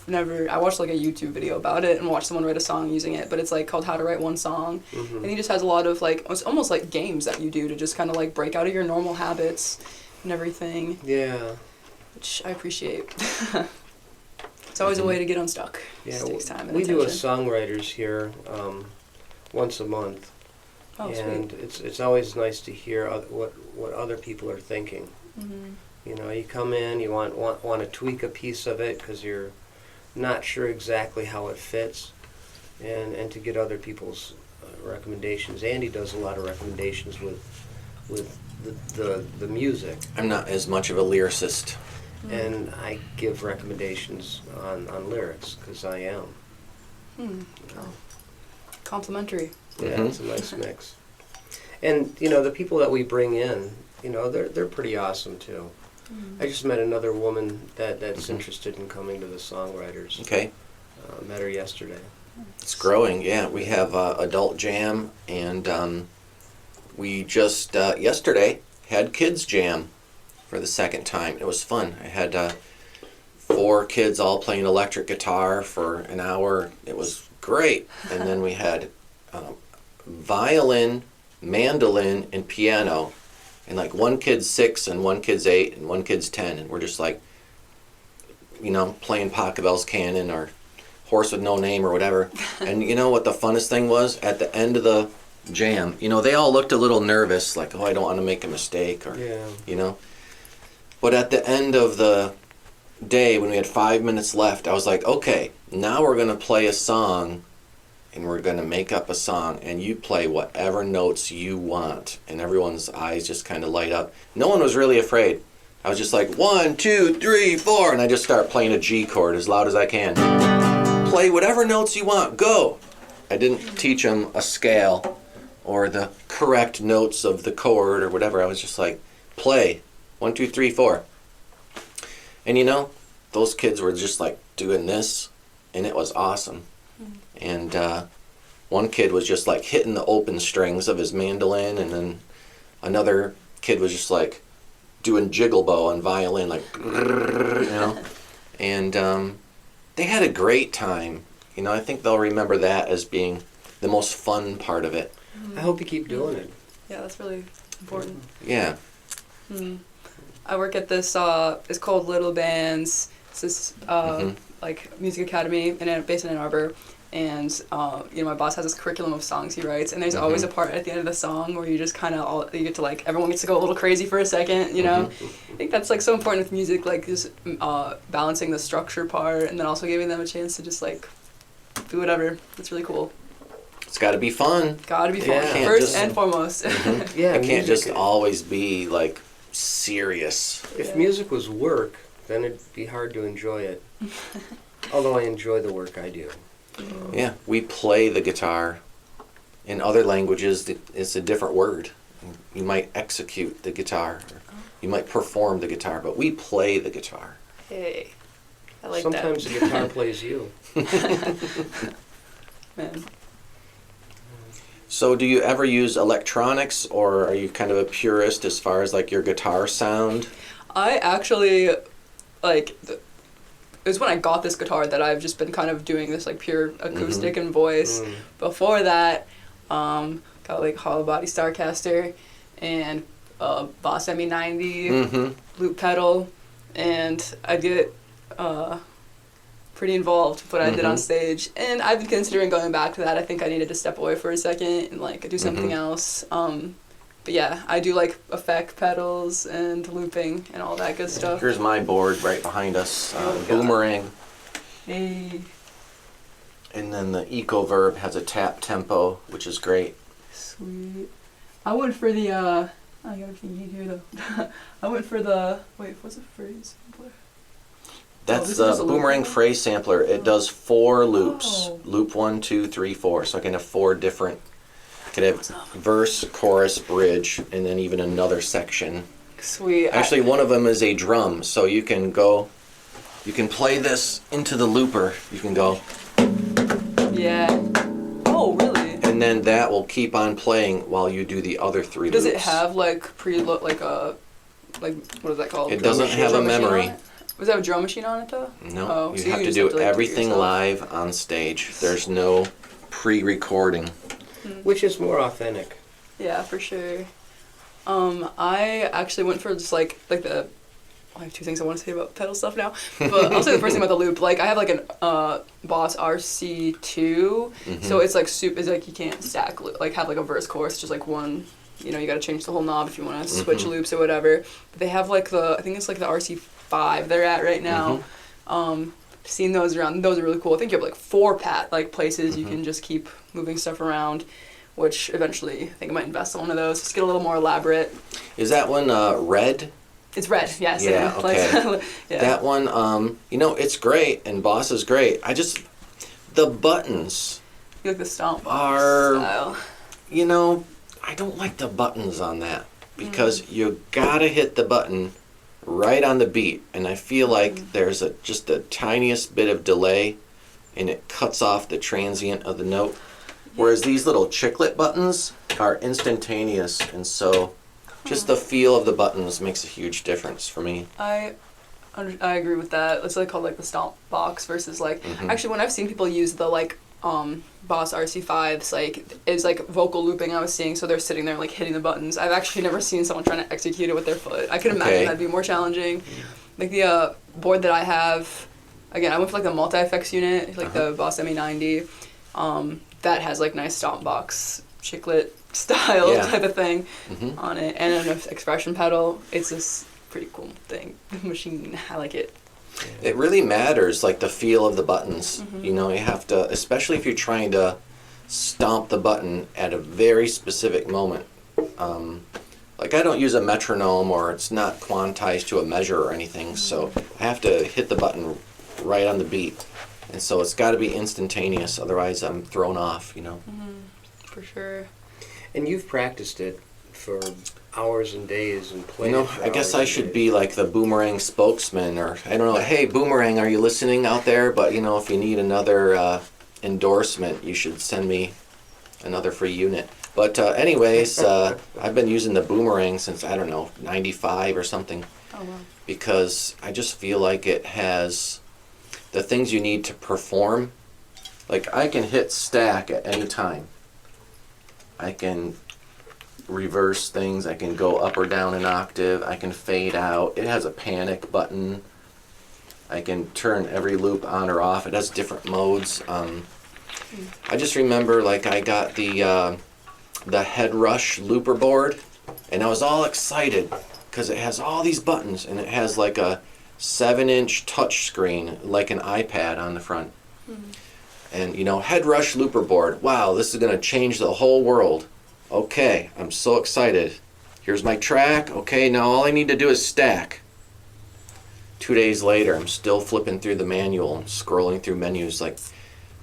watched like a YouTube video about it and watched someone write a song using it, but it's like called How to Write One Song. Mhm. And he just has a lot of like, it's almost like games that you do to just kind of like break out of your normal habits and everything, Yeah. which I appreciate. It's always a way to get unstuck. It Yeah. just takes time and We do a attention. songwriters here once a month. Oh, And sweet. it's always nice to hear what other people are thinking. Mm-hmm. You know, you come in, you want to tweak a piece of it because you're not sure exactly how it fits, and to get other people's recommendations. Andy does a lot of recommendations with the music, I'm not as much of a lyricist. and I give recommendations on lyrics because I am. Complimentary. Yeah, Mhm. it's a nice mix. And you know, the people that we bring in, you know, they're pretty awesome too. I just met another woman that's interested in coming to the songwriters. Okay. Met her yesterday. It's growing, yeah. We have adult jam, and we just yesterday had kids jam for the second time. It was fun. I had 4 kids all playing electric guitar for an hour. It was great. And then we had violin, mandolin, and piano. And like one kid's 6 and one kid's 8 and one kid's 10, and we're just like, you know, playing Pachelbel's Canon or Horse with No Name or whatever. And you know what the funnest thing was? At the end of the jam, you know, they all looked a little nervous, like, oh, I don't want to make a mistake, or, Yeah. you know. But at the end of the day, when we had 5 minutes left, I was like, okay, now we're going to play a song, and we're going to make up a song, and you play whatever notes you want. And everyone's eyes just kind of light up. No one was really afraid. I was just like, 1, 2, 3, 4, and I just start playing a G chord as loud as I can. Play whatever notes you want, go. I didn't teach them a scale or the correct notes of the chord or whatever. I was just like, play 1, 2, 3, 4. And you know, those kids were just like doing this, and it was awesome. And one kid was just like hitting the open strings of his mandolin, and then another kid was just like doing jiggle bow on violin, like, you know. And they had a great time. You know, I think they'll remember that as being the most fun part of it. I hope you keep doing it. Yeah, that's really important. Yeah. I work at this, it's called Little Bands. It's this, like, music academy based in Ann Arbor. And, you know, my boss has this curriculum of songs he writes. And there's always a part at the end of the song where you just kind of, you get to, like, everyone gets to go a little crazy for a second, you know? I think that's, like, so important with music, like, just balancing the structure part and then also giving them a chance to just, like, do whatever. It's really cool. It's got to be fun. Gotta be fun. Yeah. Can't First just- and foremost. Yeah, It can't just music- always be like serious. If music was work, then it'd be hard to enjoy it. Although I enjoy the work I do. Yeah, we play the guitar. In other languages, it's a different word. You might execute the guitar, or you might perform the guitar, but we play the guitar. Hey, I like Sometimes that. the guitar plays you. Man. So do you ever use electronics, or are you kind of a purist as far as like your guitar sound? I actually, like, it was when I got this guitar that I've just been kind of doing this, like, pure acoustic and voice. Before that, got, like, hollow body Starcaster and Boss MI 90 loop pedal, and I get pretty involved with what I did on stage. And I've been considering going back to that. I think I needed to step away for a second and, like, do something else. But yeah, I do like effect pedals and looping and all that good stuff. Here's my board right behind us, Oh, God. Boomerang. Hey, And then the Ecoverb has a tap tempo, which is great. sweet. I went for the, I gotta think here though. I went for the, wait, what's the phrase? That's this is the just a loop boomerang one? phrase sampler. It does 4 loops. Oh. Loop 1, 2, 3, 4. So I can have 4 different. I could have verse, chorus, bridge, and then even another section. Sweet. Actually, one of them is a drum, so you can play this into the looper. You can go, Yeah. Oh, really? and then that will keep on playing while you do the other 3 Does loops. it have like preload like what is that called? It doesn't have a Drum machine memory. on it? Was that a drum machine on it though? No, Oh, you so have to just do like, everything yourself? live on stage. There's no pre-recording. Which is more authentic. Yeah, for sure. I actually went for just like the. I have 2 things I want to say about pedal stuff now, but I'll say the first thing about the loop. Like I have like an Boss RC2, Mm-hmm. so it's like it's like you can't stack like have like a verse chorus, just like one. You know, you got to change the whole knob if you want to switch Mhm. loops or whatever. But they have like I think it's like the RC5 they're at right now. Seen those around. Those are really cool. I think you have like 4 places you can just keep moving stuff around, which eventually I think I might invest in one of those. Just get a little more elaborate. Is that one red? It's red, yes. Yeah, okay. Yeah. That one, it's great, and Boss is great. The buttons You like the stomp box are, style. I don't like the buttons on that because you gotta hit the button right on the beat, and I feel like there's just the tiniest bit of delay, and it cuts off the transient of the note. Whereas these little chiclet buttons are instantaneous, and so just the feel of the buttons makes a huge difference for me. I agree with that. It's like called like the stomp box versus like actually when I've seen people use the like Boss RC5s like is like vocal looping I was seeing, so they're sitting there like hitting the buttons. I've actually never seen someone trying to execute it with their foot. I could imagine Okay. that'd be more challenging. Like the board that I have, again I went for like the multi-effects unit, like the Boss MI90. That has like nice stomp box chiclet style Yeah. type of thing Mhm. on it, and an expression pedal. It's this pretty cool thing. The machine, I like it. It really matters, like the feel of the buttons. You have to, especially if you're trying to stomp the button at a very specific moment. Like I don't use a metronome, or it's not quantized to a measure or anything, so I have to hit the button right on the beat. And so it's got to be instantaneous, otherwise I'm thrown off, For sure. And you've practiced it for hours and days and played it for I guess hours I and should days. be like the Boomerang spokesman, or I don't know, hey Boomerang, are you listening out there? But if you need another endorsement, you should send me another free unit. But anyways, I've been using the Boomerang since, I don't know, 95 or something, Oh wow. because I just feel like it has the things you need to perform. Like I can hit stack at any time. I can reverse things. I can go up or down an octave. I can fade out. It has a panic button. I can turn every loop on or off. It has different modes. I just remember like I got the Head Rush looper board, and I was all excited because it has all these buttons, and it has like a 7-inch touch screen like an iPad on the front. And Head Rush looper board, wow, this is going to change the whole world. Okay, I'm so excited. Here's my track. Okay, now all I need to do is stack. 2 days later, I'm still flipping through the manual and scrolling through menus like,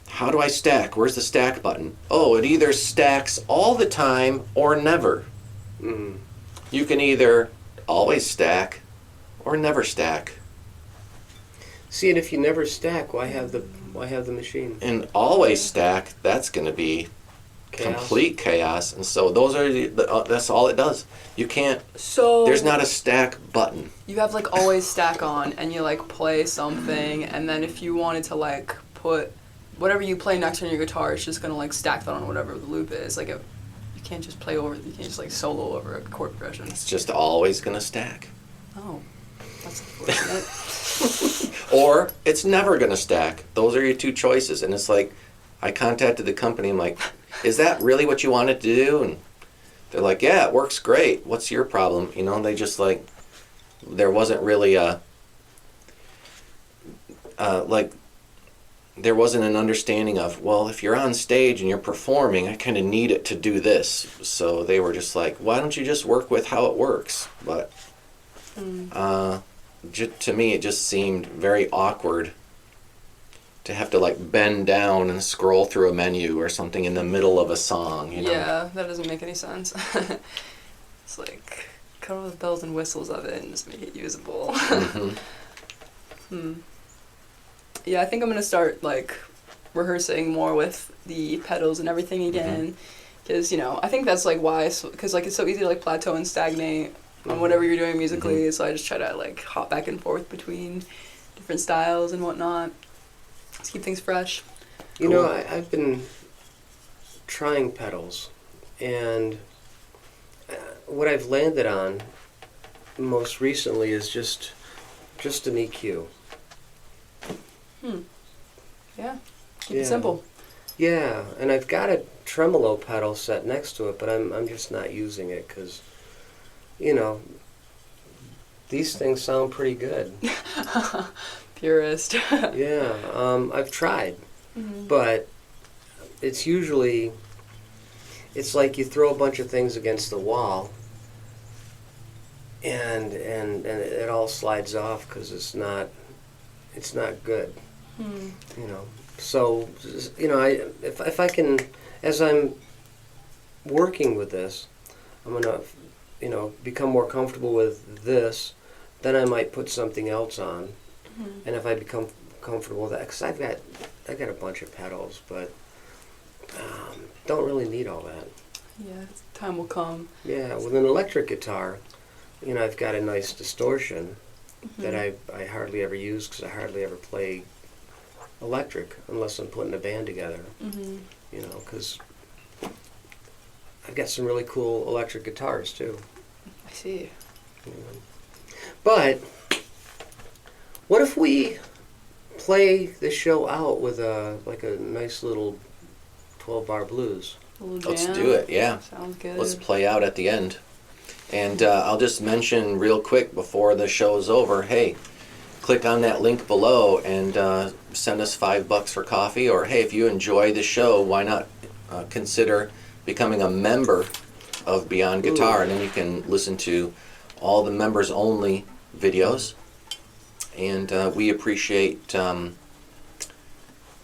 how do I stack? Where's the stack button? Oh, it either stacks all the time or never. Mm. You can either always stack or never stack. See, and if you never stack, why have the machine? And always stack, that's going to be Chaos? complete chaos. And so those are that's all it does. You can't. So There's not a stack button. you have like always stack on, and you like play something, and then if you wanted to like put whatever you play next on your guitar, it's just gonna like stack that on whatever the loop is. Like you can't just play over. You can't just like solo over a chord progression. It's just always going to stack. Oh, that's unfortunate. Or it's never going to stack. Those are your two choices. And it's like, I contacted the company. I'm like, is that really what you wanted to do? And they're like, yeah, it works great. What's your problem? They just like, there wasn't really there wasn't an understanding of, well, if you're on stage and you're performing, I kind of need it to do this. So they were just like, why don't you just work with how it works? But to me, it just seemed very awkward to have to like bend down and scroll through a menu or something in the middle of a song, you know? Yeah, that doesn't make any sense. It's like, cut all the bells and whistles of it and just make it usable. Yeah, I think I'm gonna start like rehearsing more with the pedals and everything again, because I think that's like why, because like it's so easy to like plateau and stagnate on whatever you're doing musically. So I just try to like hop back and forth between different styles and whatnot. Let's keep things fresh. You know, I've been trying pedals, and what I've landed on most recently is just an EQ. Yeah. Keep it simple. Yeah, and I've got a tremolo pedal set next to it, but I'm just not using it because, these things sound pretty good. Purist. Yeah, I've tried, but it's like you throw a bunch of things against the wall, and it all slides off because it's not good. So if I can, as I'm working with this, I'm gonna become more comfortable with this. Then I might put something else on, and if I become comfortable with that, because I've got a bunch of pedals, but don't really need all that. Yeah, time will come. Yeah, with an electric guitar, I've got a nice distortion that I hardly ever use because I hardly ever play electric unless I'm putting a band together. Because I've got some really cool electric guitars too. I see. But what if we play the show out with a nice little 12-bar blues? A little Let's jam. do it, yeah. Sounds good. Let's play out at the end. And I'll just mention real quick before the show's over, hey, click on that link below and send us $5 for coffee. Or hey, if you enjoy the show, why not consider becoming a member of Beyond Guitar, and then you can listen to all the members only videos. And we appreciate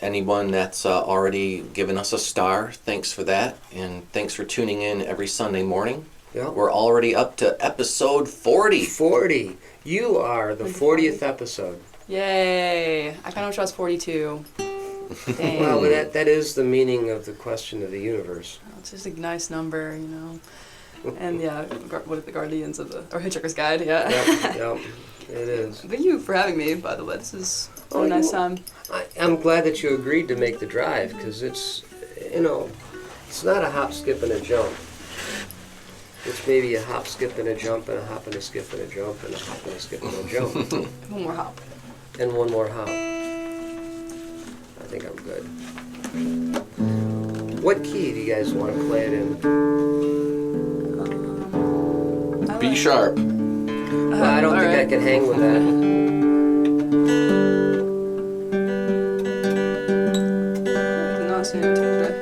anyone that's already given us a star. Thanks for that, and thanks for tuning in every Sunday morning. Yeah. We're already up to episode 40. 40. You are the 40th episode. Yay! I kind of trust 42. Dang. Well, that is the meaning of the question of the universe. It's just a nice number, And yeah, what are the Guardians of the Hitchhiker's Guide? Yeah. Yep, it is. Thank you for having me. By the way, this is a nice time. I'm glad that you agreed to make the drive because it's not a hop, skip, and a jump. It's maybe a hop, skip, and a jump, and a hop, and a skip, and a jump, and a hop, and a skip, and a jump. One more hop. And one more hop. I think I'm good. What key do you guys want to play it in? B sharp. Well, I don't think I can hang with that. Not saying Tuesday.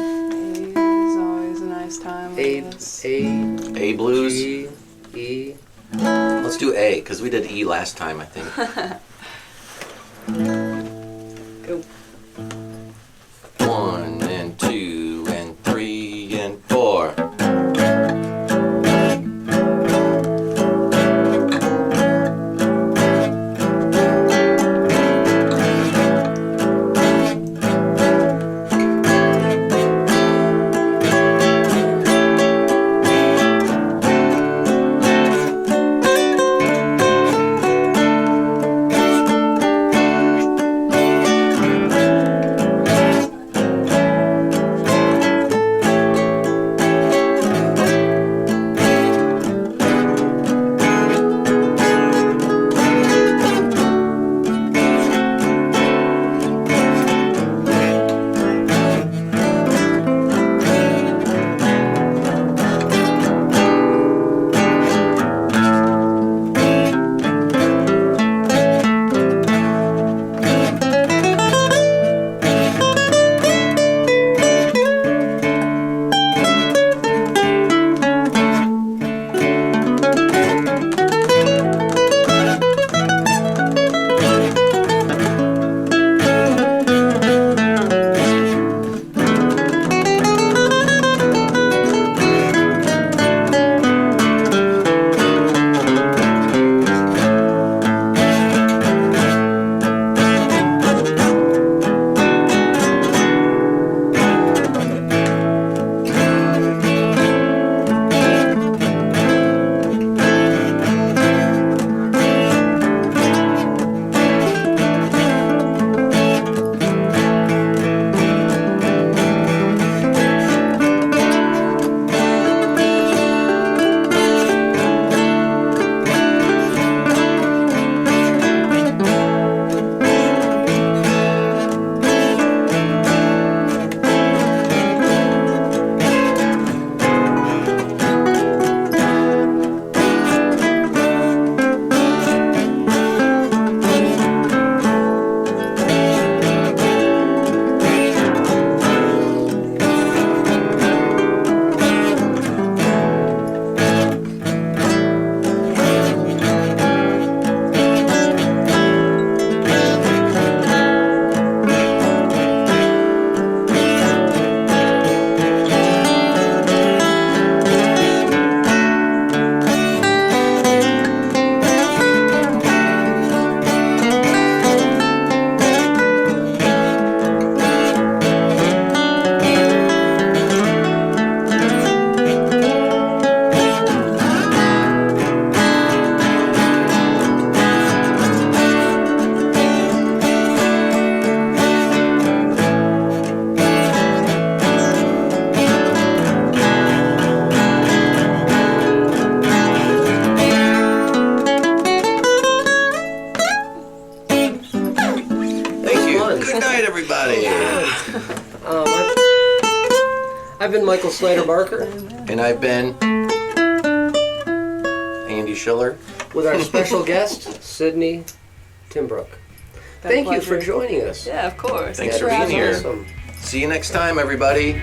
A is always a nice time. A blues. G, E. Let's do A, because we did E last time, I think. Go. 1 and 2 and 3 and 4. Good night, everybody. I've been Michael Snyder Barker And I've been Andy Schiller. with our special guest, Sydney Timbrook. Been a Thank you for pleasure. joining us. Yeah, of course. Thanks for That being was here. awesome. See you next time, everybody.